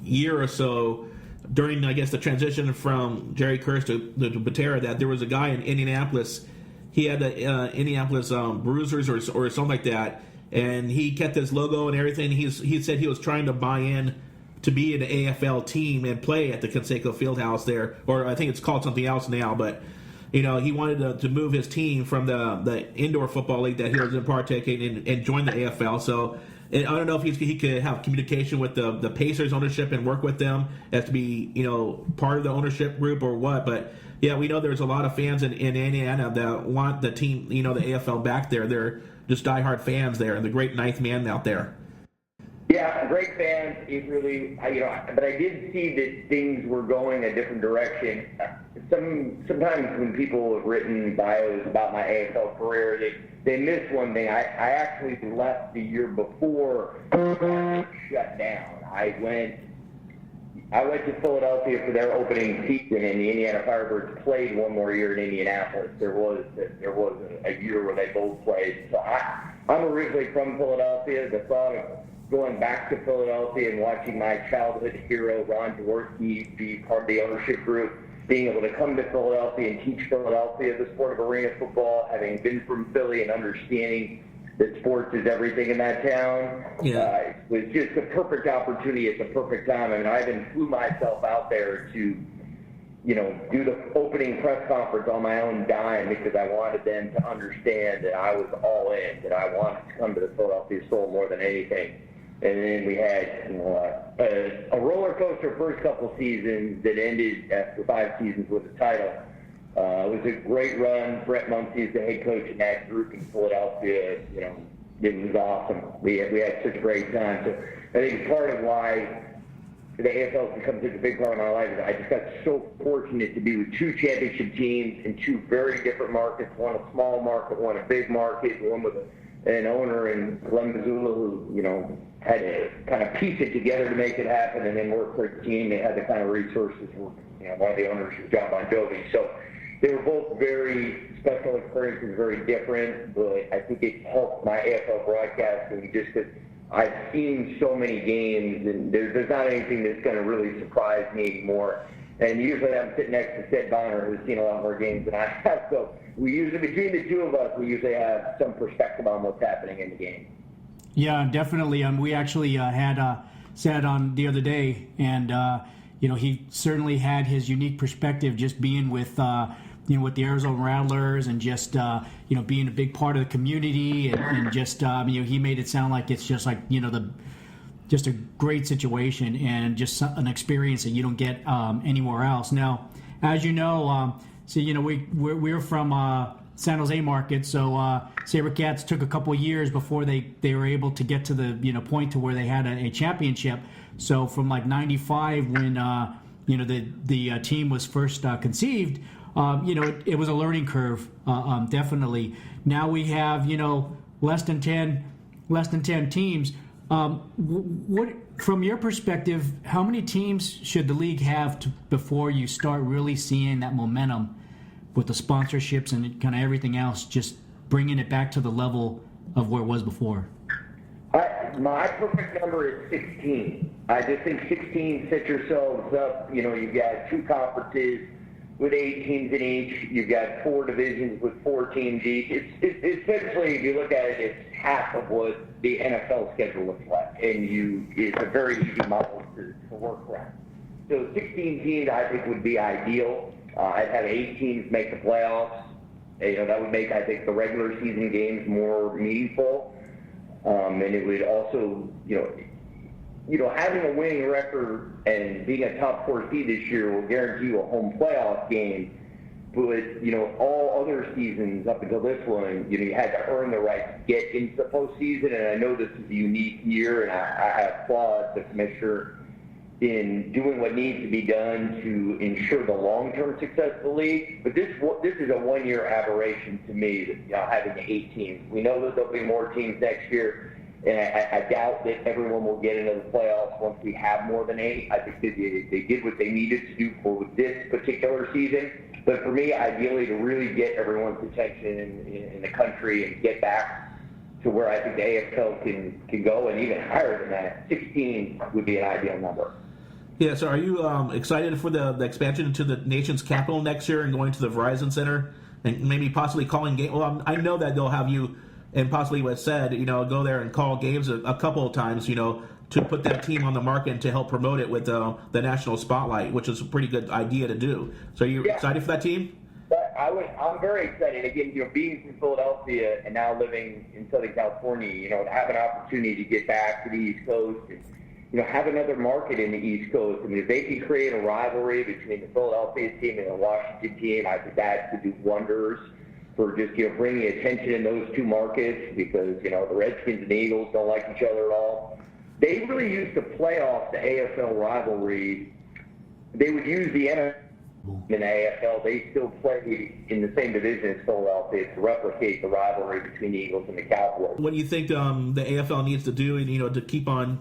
year or so during, I guess, the transition from Jerry Curse to Batera, that there was a guy in Indianapolis. He had the Indianapolis Bruisers or something like that, and he kept his logo and everything. He said he was trying to buy in to be an AFL team and play at the Conseco Fieldhouse there, or I think it's called something else now, but he wanted to move his team from the indoor football league that he was partaking in and join the AFL. So I don't know if he could have communication with the Pacers ownership and work with them as to be part of the ownership group or what, but yeah, we know there's a lot of fans in Indiana that want the team, the AFL back there. They're just diehard fans there, and the great ninth man out there. Yeah, great fans. It really, but I did see that things were going a different direction. Sometimes when people have written bios about my AFL career, they miss one thing. I actually left the year before it shut down. I went to Philadelphia for their opening season, and the Indiana Firebirds played one more year in Indianapolis. There was a year where they both played. So I'm originally from Philadelphia. The thought of going back to Philadelphia and watching my childhood hero, Ron Jaworski, be part of the ownership group, being able to come to Philadelphia and teach Philadelphia the sport of arena football, having been from Philly and understanding that sports is everything in that town, it was just a perfect opportunity at the perfect time. I mean, I even flew myself out there to, do the opening press conference on my own dime because I wanted them to understand that I was all in, that I wanted to come to the Philadelphia Soul more than anything. And then we had a roller coaster first couple seasons that ended after 5 seasons with a title. It was a great run. Brett Muncie is the head coach in that group in Philadelphia. It was awesome. We had such a great time. So I think part of why the AFL has become such a big part of my life is I just got so fortunate to be with 2 championship teams in 2 very different markets. One a small market, one a big market, one with an owner in Glen Missoula who, had to kind of piece it together to make it happen, and then work for a team. They had the kind of resources. One of the owners was John Bon Jovi. So they were both very special experiences, very different, but I think it helped my AFL broadcasting just because I've seen so many games, and there's not anything that's going to really surprise me anymore. And usually I'm sitting next to Sed Bonner, who's seen a lot more games than I have. So we usually, between the two of us, we usually have some perspective on what's happening in the game. Yeah, definitely. We actually had Sed on the other day, and he certainly had his unique perspective, just being with with the Arizona Rattlers, and just being a big part of the community, and just he made it sound like it's just like just a great situation and just an experience that you don't get anywhere else. Now, as you know, we're from San Jose market, so SaberCats took a couple of years before they were able to get to the point to where they had a championship. So from like '95, when the team was first conceived, it was a learning curve, definitely. Now we have less than 10 teams. What, from your perspective, how many teams should the league have before you start really seeing that momentum with the sponsorships and kind of everything else, just bringing it back to the level of where it was before? My perfect number is 16. I just think 16 set yourselves up. You've got 2 conferences with 8 teams in each. You've got 4 divisions with 4 teams each. It's essentially, if you look at it, it's half of what the NFL schedule looks like, and it's a very easy model to work around. So 16 teams, I think, would be ideal. I'd have 8 teams make the playoffs. That would make, I think, the regular season games more meaningful. And it would also, having a winning record and being a top 4 seed this year will guarantee you a home playoff game. But, all other seasons up until this one, you had to earn the right to get into the postseason. And I know this is a unique year, and I applaud the commissioner in doing what needs to be done to ensure the long-term success of the league. But this is a one-year aberration to me, having 8 teams. We know that there'll be more teams next year, and I doubt that everyone will get into the playoffs once we have more than 8. I think they did what they needed to do for this particular season. But for me, ideally, to really get everyone's attention in the country and get back to where I think the AFL can go, and even higher than that, 16 would be an ideal number. Yeah, so are you excited for the expansion into the nation's capital next year and going to the Verizon Center and maybe possibly calling games? Well, I know that they'll have you and possibly what said, go there and call games a couple of times, to put that team on the market and to help promote it with the national spotlight, which is a pretty good idea to do. So are you excited for that team? I'm very excited. Again, being from Philadelphia and now living in Southern California, to have an opportunity to get back to the East Coast and, have another market in the East Coast. I mean, if they can create a rivalry between the Philadelphia team and the Washington team, I think that could do wonders for just, bringing attention in those two markets because, the Redskins and the Eagles don't like each other at all. They really used to play off the AFL rivalry. They would use the NFL in the AFL. They still play in the same division as Philadelphia to replicate the rivalry between the Eagles and the Cowboys. What do you think the AFL needs to do, to keep on,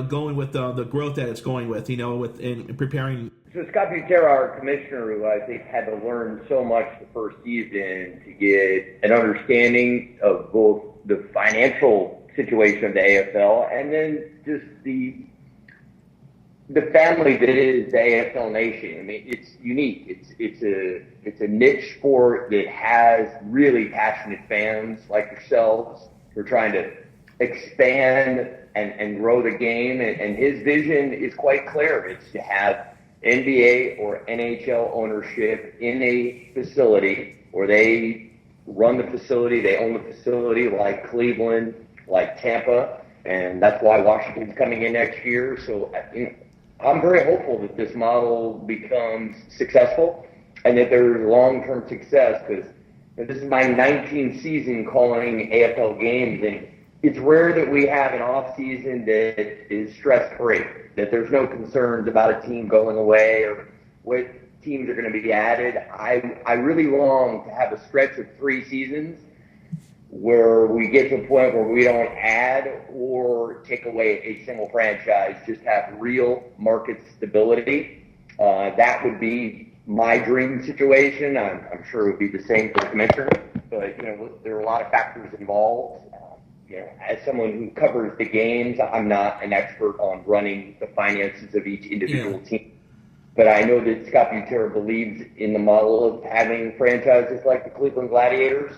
going with the growth that it's going with, in preparing? So Scott Butera, our commissioner, who I think had to learn so much the first season to get an understanding of both the financial situation of the AFL and then just the family that is the AFL nation. I mean, it's unique. It's a niche sport that has really passionate fans like yourselves who are trying to expand and grow the game. And his vision is quite clear. It's to have NBA or NHL ownership in a facility where they run the facility, they own the facility, like Cleveland, like Tampa, and that's why Washington's coming in next year. So I'm very hopeful that this model becomes successful and that there's long-term success because this is my 19th season calling AFL games, and it's rare that we have an off-season that is stress-free, that there's no concerns about a team going away or what teams are going to be added. I really long to have a stretch of 3 seasons where we get to a point where we don't add or take away a single franchise, just have real market stability. That would be my dream situation. I'm sure it would be the same for the commissioner, but there are a lot of factors involved. As someone who covers the games, I'm not an expert on running the finances of each individual team. But I know that Scott Butera believes in the model of having franchises like the Cleveland Gladiators.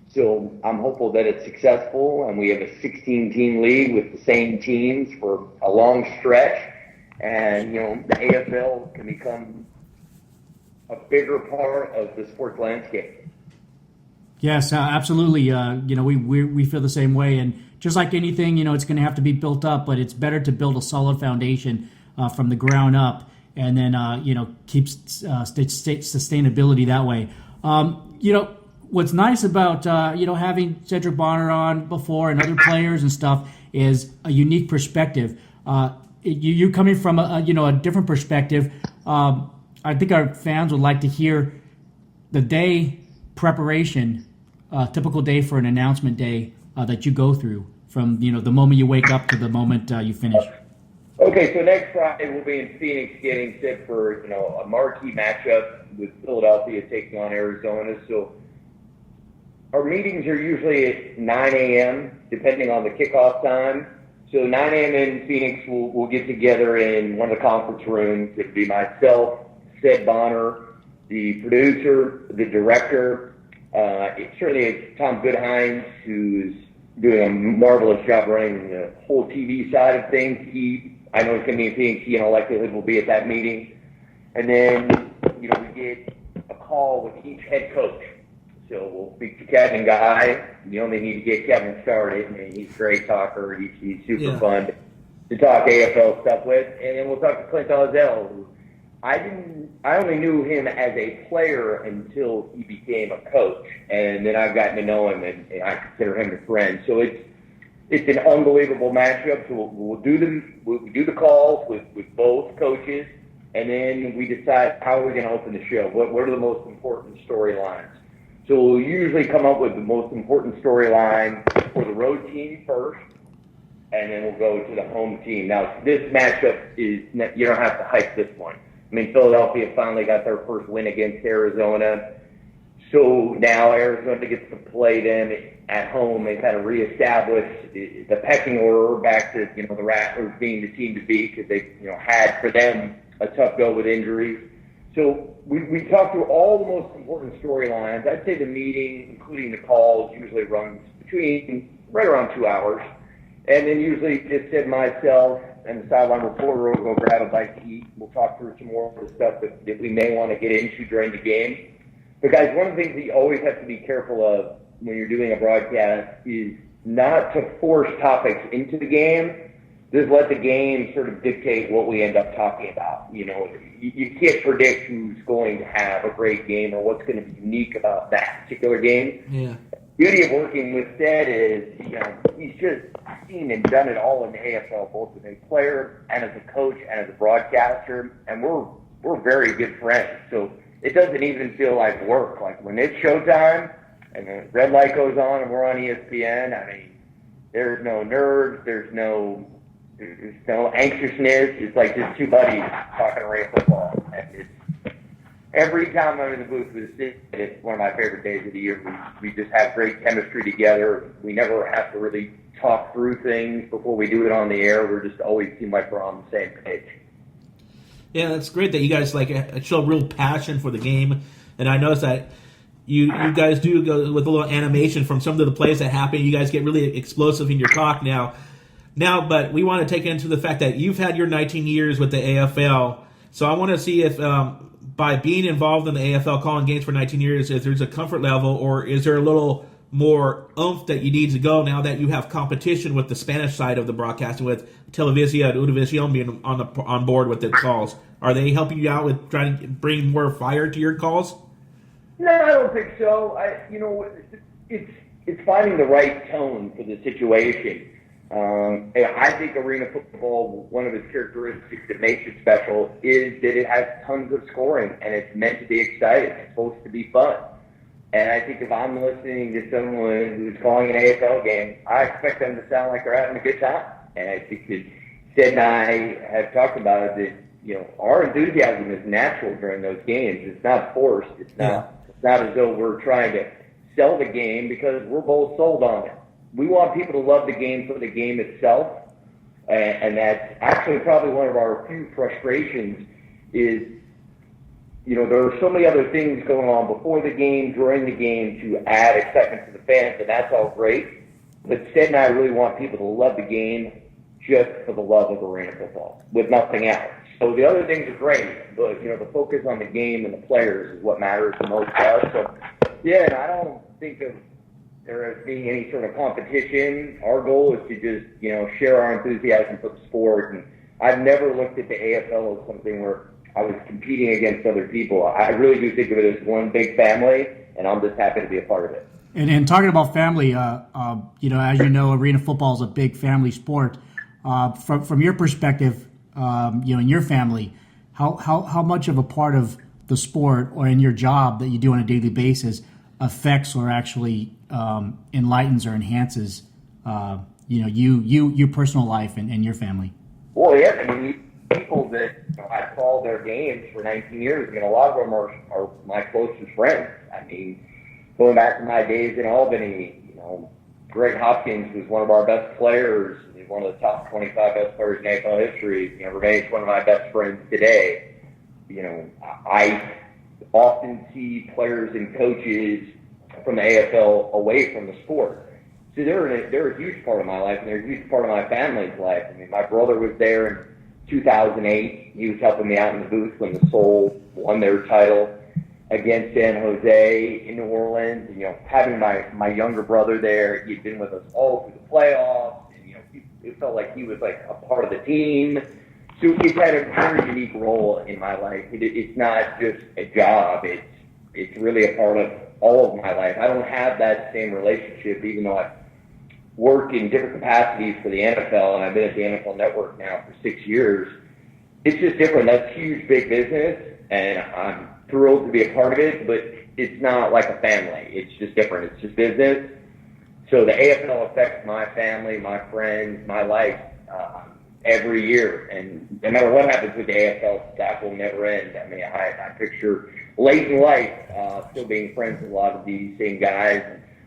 So I'm hopeful that it's successful, and we have a 16-team league with the same teams for a long stretch. And, the AFL can become a bigger part of the sports landscape. Yes, absolutely. We feel the same way. And just like anything, it's going to have to be built up, but it's better to build a solid foundation from the ground up and then, keep sustainability that way. What's nice about, having Cedric Bonner on before and other players and stuff is a unique perspective. You coming from a different perspective. I think our fans would like to hear the day preparation, typical day for an announcement day that you go through from, the moment you wake up to the moment you finish. Okay, so next Friday we'll be in Phoenix getting set for, a marquee matchup with Philadelphia taking on Arizona. So our meetings are usually at 9 a.m., depending on the kickoff time. So 9 a.m. in Phoenix, we'll get together in one of the conference rooms. It'll be myself, Sed Bonner, the producer, the director. It's Tom Goodhines, who's doing a marvelous job running the whole TV side of things. I know it's going to be in Phoenix. He in all likelihood will be at that meeting. And then, we get a call with each head coach. So we'll speak to Kevin Guy. You only need to get Kevin started. I mean, he's a great talker. He's super fun to talk AFL stuff with. And then we'll talk to Clint Ozell, who I only knew him as a player until he became a coach. And then I've gotten to know him, and I consider him a friend. So it's an unbelievable matchup. So we'll do the calls with both coaches, and then we decide how we're going to open the show. What are the most important storylines? So we'll usually come up with the most important storyline for the road team first, and then we'll go to the home team. Now, this matchup you don't have to hype this one. I mean, Philadelphia finally got their first win against Arizona. So now Arizona gets to play them at home and kind of reestablish the pecking order back to, the Rattlers being the team to beat, because they, had for them a tough go with injuries. So we talked through all the most important storylines. I'd say the meeting, including the calls, usually runs between right around 2 hours. And then usually just Sid, myself, and the sideline reporter will go grab a bite to eat. We'll talk through some more of the stuff that we may want to get into during the game. But guys, one of the things that you always have to be careful of when you're doing a broadcast is not to force topics into the game. Just let the game sort of dictate what we end up talking about. You can't predict who's going to have a great game or what's going to be unique about that particular game. Yeah. The beauty of working with Sed is, he's just seen and done it all in the AFL, both as a player and as a coach and as a broadcaster, and we're very good friends. So it doesn't even feel like work. Like when it's showtime and the red light goes on and we're on ESPN, I mean, there's no nerves, there's no anxiousness. It's like just two buddies talking arena football. And it's, every time I'm in the booth with Sid, it's one of my favorite days of the year. We just have great chemistry together. We never have to really talk through things before we do it on the air. We're just always seem like we're on the same page. Yeah, that's great that you guys show real passion for the game, and I noticed that you guys do go with a little animation from some of the plays that happen. You guys get really explosive in your talk now, but we want to take into the fact that you've had your 19 years with the AFL, so I want to see if by being involved in the AFL, calling games for 19 years, if there's a comfort level, or is there a little more oomph that you need to go now that you have competition with the Spanish side of the broadcasting, with Televisa and Univision being on board with its calls? Are they helping you out with trying to bring more fire to your calls? No, I don't think so. It's finding the right tone for the situation. I think arena football, one of its characteristics that makes it special is that it has tons of scoring, and it's meant to be exciting. It's supposed to be fun. And I think if I'm listening to someone who's calling an AFL game, I expect them to sound like they're having a good time. And I think that Sid and I have talked about it, that our enthusiasm is natural during those games. It's not forced. It's not as though we're trying to sell the game, because we're both sold on it. We want people to love the game for the game itself, and that's actually probably one of our few frustrations is, there are so many other things going on before the game, during the game, to add excitement to the fans, and that's all great. But Sed and I really want people to love the game just for the love of arena football, with nothing else. So the other things are great, but, the focus on the game and the players is what matters the most to us. So, and I don't think of there as being any sort of competition. Our goal is to just, share our enthusiasm for the sport. And I've never looked at the AFL as something where I was competing against other people. I really do think of it as one big family, and I'm just happy to be a part of it. And talking about family, as arena football is a big family sport. From your perspective, in your family, how much of a part of the sport or in your job that you do on a daily basis affects or actually enlightens or enhances, your personal life and your family? Well, yeah, I mean, people that I called their games for 19 years, a lot of them are my closest friends. I mean, going back to my days in Albany, Greg Hopkins was one of our best players. He's one of the top 25 best players in AFL history. Remains one of my best friends today. I often see players and coaches from the AFL away from the sport. So they're a huge part of my life, and they're a huge part of my family's life. I mean, my brother was there in 2008. He was helping me out in the booth when the Soul won their title against San Jose in New Orleans. And, having my younger brother there, he'd been with us all through the playoffs. And, it felt like he was like a part of the team. So he's had a very unique role in my life. It's not just a job. It's really a part of all of my life. I don't have that same relationship, even though I've worked in different capacities for the NFL, and I've been at the NFL Network now for 6 years. It's just different. That's huge, big business, and I'm thrilled to be a part of it, but it's not like a family. It's just different. It's just business. So the AFL affects my family, my friends, my life every year. And no matter what happens with the AFL, staff will never end. I mean, I picture late in life, still being friends with a lot of these same guys.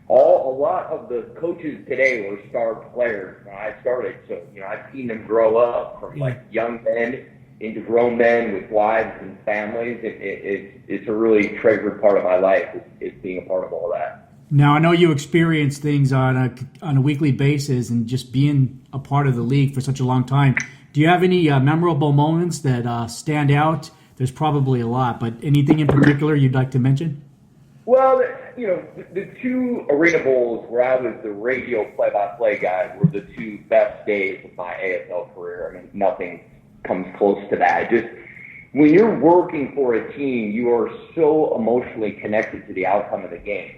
A lot of the coaches today were star players when I started. So, I've seen them grow up from like young men into grown men with wives and families. It's a really treasured part of my life is being a part of all that. Now, I know you experience things on a weekly basis and just being a part of the league for such a long time. Do you have any memorable moments that stand out? There's probably a lot, but anything in particular you'd like to mention? Well, the two Arena Bowls where I was the radio play-by-play guy were the two best days of my AFL career. I mean, nothing comes close to that. Just when you're working for a team, you are so emotionally connected to the outcome of the game.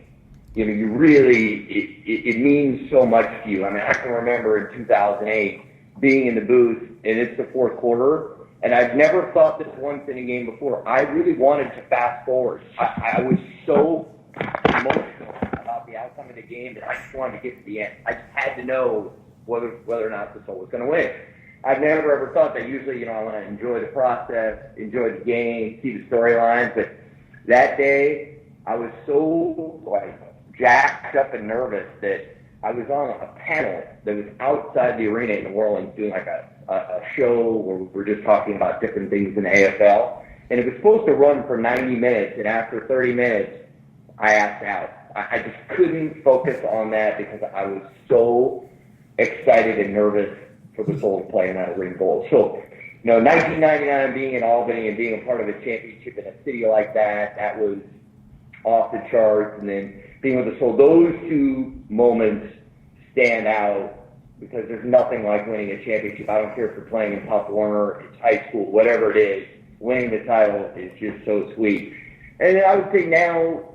You really, it means so much to you. I mean, I can remember in 2008 being in the booth, and it's the fourth quarter, and I've never thought this once in a game before. I really wanted to fast forward. I was so emotional about the outcome of the game that I just wanted to get to the end. I just had to know whether or not the Soul was going to win. I've never ever thought that. Usually, I want to enjoy the process, enjoy the game, see the storylines. But that day, I was so jacked up and nervous that I was on a panel that was outside the arena in New Orleans doing like a show where we were just talking about different things in the AFL. And it was supposed to run for 90 minutes. And after 30 minutes, I asked out. I just couldn't focus on that because I was so excited and nervous for the Soul to play in that Arena Bowl. So, 1999 being in Albany and being a part of a championship in a city like that was off the charts. And then being with the Soul, those two moments stand out because there's nothing like winning a championship. I don't care if you're playing in Pop Warner, it's high school, whatever it is. Winning the title is just so sweet. And then I would say now,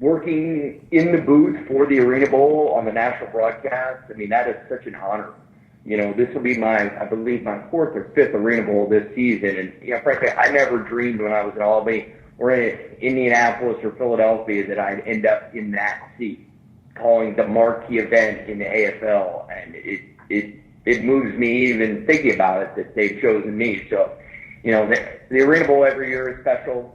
working in the booth for the Arena Bowl on the national broadcast, I mean, that is such an honor. This will be I believe my fourth or fifth Arena Bowl this season. And, frankly, I never dreamed when I was in Albany or in Indianapolis or Philadelphia that I'd end up in that seat calling the marquee event in the AFL. And it moves me even thinking about it that they've chosen me. So, the Arena Bowl every year is special.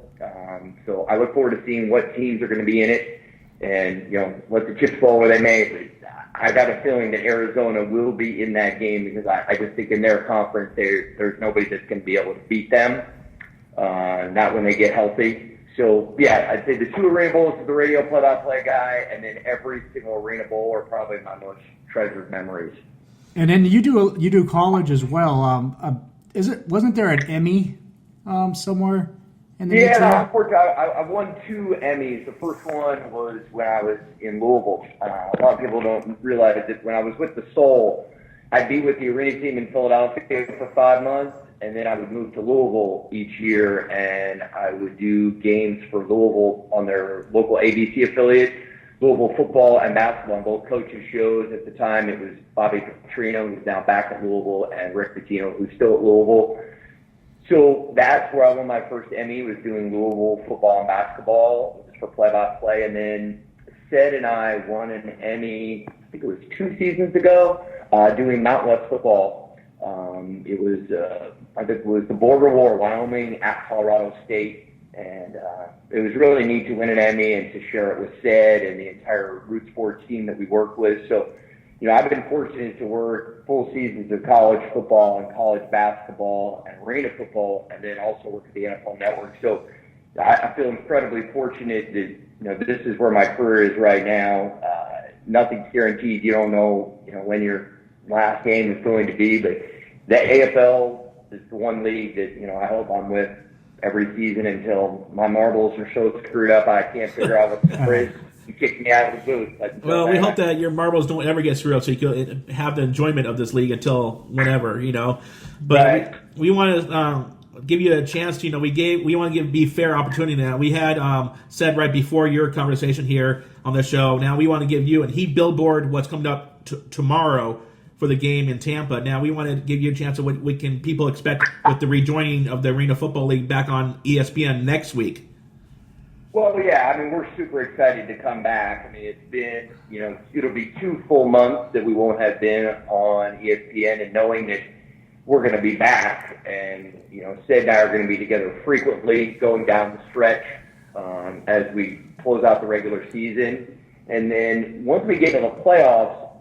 So I look forward to seeing what teams are going to be in it and, what the chips fall where they may. But I got a feeling that Arizona will be in that game because I just think in their conference there's nobody that's going to be able to beat them, not when they get healthy. So, yeah, I'd say the two Arena Bowls is the radio play-by-play guy, and then every single Arena Bowl are probably my most treasured memories. And then you do college as well. Wasn't there an Emmy somewhere? Yeah, unfortunately, I've won 2 Emmys. The first one was when I was in Louisville. A lot of people don't realize that when I was with the Soul, I'd be with the arena team in Philadelphia for 5 months, and then I would move to Louisville each year, and I would do games for Louisville on their local ABC affiliate, Louisville football and basketball on both coaches' shows. At the time, it was Bobby Petrino, who's now back at Louisville, and Rick Pitino, who's still at Louisville. So that's where I won my first Emmy, was doing Louisville football and basketball for play-by-play. And then Sed and I won an Emmy, I think it was 2 seasons ago, doing Mountain West football. It was, I think it was the Border War, Wyoming at Colorado State. And it was really neat to win an Emmy and to share it with Sed and the entire Root Sports team that we worked with. So, I've been fortunate to work full seasons of college football and college basketball and arena football, and then also work at the NFL Network. So I feel incredibly fortunate that, this is where my career is right now. Nothing's guaranteed. You don't know, when your last game is going to be, but the AFL is the one league that, I hope I'm with every season until my marbles are so screwed up I can't figure out what the score is. You kicked me out of the booth. Well, we hope that your marbles don't ever get screwed up so you can have the enjoyment of this league until whenever, But right. we want to give you a chance to, we want to be fair opportunity now. We had said right before your conversation here on the show, now we want to give you, and he billboard what's coming up tomorrow for the game in Tampa. Now we want to give you a chance of what can people expect with the rejoining of the Arena Football League back on ESPN next week. Well, yeah, we're super excited to come back. It's been, it'll be 2 full months that we won't have been on ESPN, and knowing that we're going to be back, and Sed and I are going to be together frequently going down the stretch as we close out the regular season. And then once we get to the playoffs,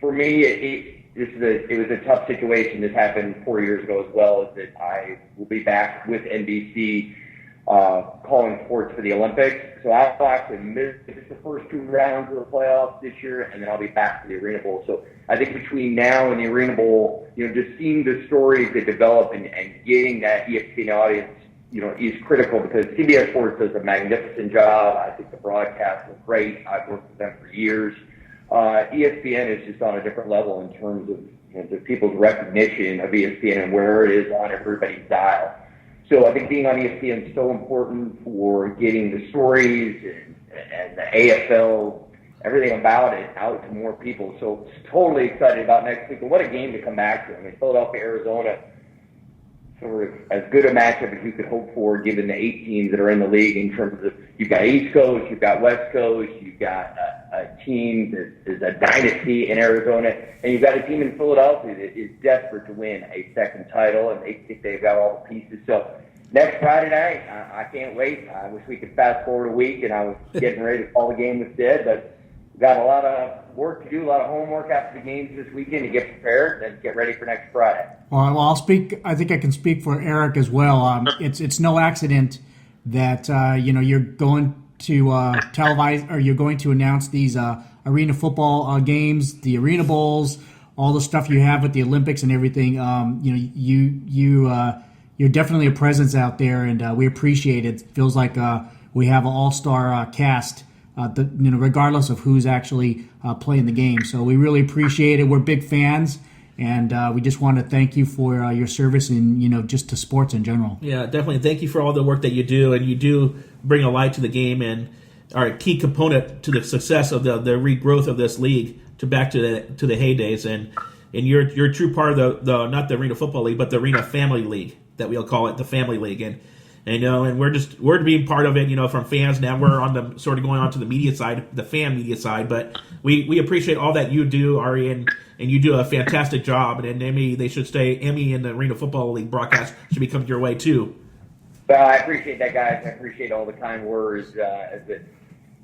for me, it was a tough situation. This happened 4 years ago as well, is that I will be back with NBC calling sports for the Olympics. So I'll actually miss the first 2 rounds of the playoffs this year, and then I'll be back for the ArenaBowl. So I think between now and the ArenaBowl, just seeing the stories that develop and getting that ESPN audience, is critical, because CBS Sports does a magnificent job. I think the broadcasts are great. I've worked with them for years. ESPN is just on a different level in terms of the people's recognition of ESPN and where it is on everybody's dial. So I think being on ESPN is so important for getting the stories and the AFL, everything about it, out to more people. So totally excited about next week. And what a game to come back to. I mean, Philadelphia, Arizona, sort of as good a matchup as you could hope for, given the 8 teams that are in the league, in terms of you've got East Coast, you've got West Coast, you've got a team that is a dynasty in Arizona, and you've got a team in Philadelphia that is desperate to win a second title, and they think they've got all the pieces. So next Friday night, I can't wait. I wish we could fast forward a week, and I was getting ready to call the game with Sed, but we've got a lot of work to do, a lot of homework after the games this weekend to get prepared and get ready for next Friday. Well, I'll speak. I think I can speak for Eric as well. It's no accident that you're going to televise, or you're going to announce these arena football games, the Arena Bowls, all the stuff you have with the Olympics and everything. You're definitely a presence out there, and we appreciate it. It feels like we have an all-star cast, regardless of who's actually playing the game. So we really appreciate it. We're big fans. And we just want to thank you for your service and, just to sports in general. Yeah, definitely. Thank you for all the work that you do. And you do bring a light to the game and are a key component to the success of the regrowth of this league back to the heydays. And you're a true part of the not the Arena Football League, but the Arena Family League, that we'll call it, the Family League. And we're being part of it, from fans. Now we're on the sort of going on to the media side, the fan media side. But we appreciate all that you do, Ari, and you do a fantastic job. And Emmy, they should stay. Emmy and the Arena Football League broadcast should be coming your way too. Well, I appreciate that, guys. I appreciate all the kind words. The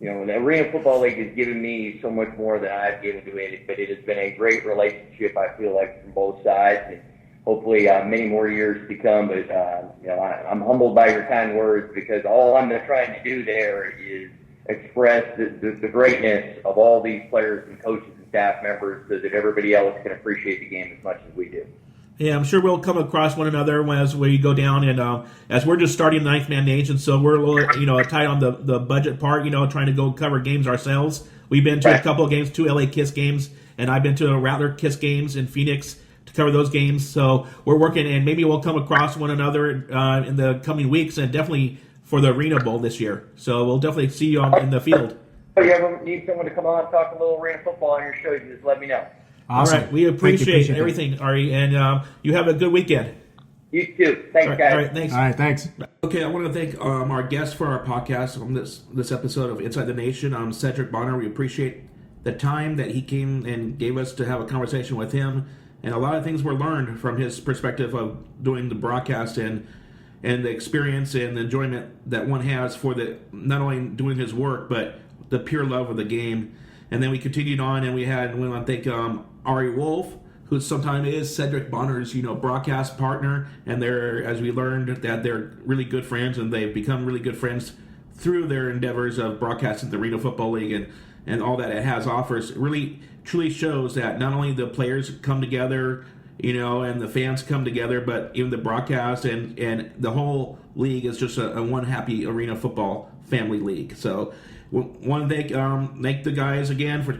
Arena Football League has given me so much more than I've given to it. But it has been a great relationship, I feel like, from both sides. And hopefully many more years to come. But, I'm humbled by your kind words, because all I'm trying to do there is express the greatness of all these players and coaches and staff members, so that everybody else can appreciate the game as much as we do. Yeah, I'm sure we'll come across one another as we go down, and as we're just starting Ninth Man Nation, so we're a little, tight on the budget part, trying to go cover games ourselves. We've been to a couple of games, 2 LA Kiss games, and I've been to a Rattler Kiss games in Phoenix to cover those games. So we're working, and maybe we'll come across one another in the coming weeks, and definitely for the ArenaBowl this year. So we'll definitely see you in the field. If you ever need someone to come on and talk a little arena football on your show, you just let me know. Awesome. All right, we appreciate everything, Ari, and you have a good weekend. You too. Thanks, guys. All right, thanks. All right, thanks. Okay, I want to thank our guest for our podcast on this episode of Inside the Nation, Sed Bonner. We appreciate the time that he came and gave us to have a conversation with him, and a lot of things were learned from his perspective of doing the broadcast and the experience and the enjoyment that one has for not only doing his work, but the pure love of the game. And then we continued on, and we want to thank Ari Wolfe, who sometimes is Sed Bonner's, broadcast partner. And as we learned, that they're really good friends, and they've become really good friends through their endeavors of broadcasting the Arena Football League and all that it has offers. It really truly shows that not only the players come together, and the fans come together, but even the broadcast and the whole league is just a one happy Arena Football Family League. So we want to thank the guys again for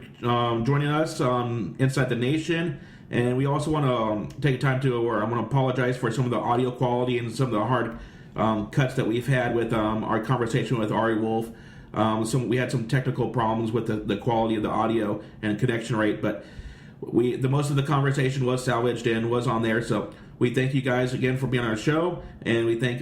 joining us on Inside the Nation. And we also want to take time I want to apologize for some of the audio quality and some of the hard cuts that we've had with our conversation with Ari Wolfe. We had some technical problems with the quality of the audio and connection rate, but the most of the conversation was salvaged and was on there. So we thank you guys again for being on our show, and we thank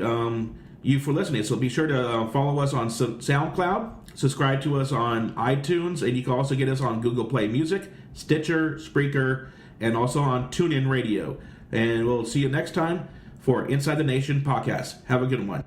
you for listening. So be sure to follow us on SoundCloud, subscribe to us on iTunes, and you can also get us on Google Play Music, Stitcher, Spreaker, and also on TuneIn Radio. And we'll see you next time for Inside the Nation podcast. Have a good one.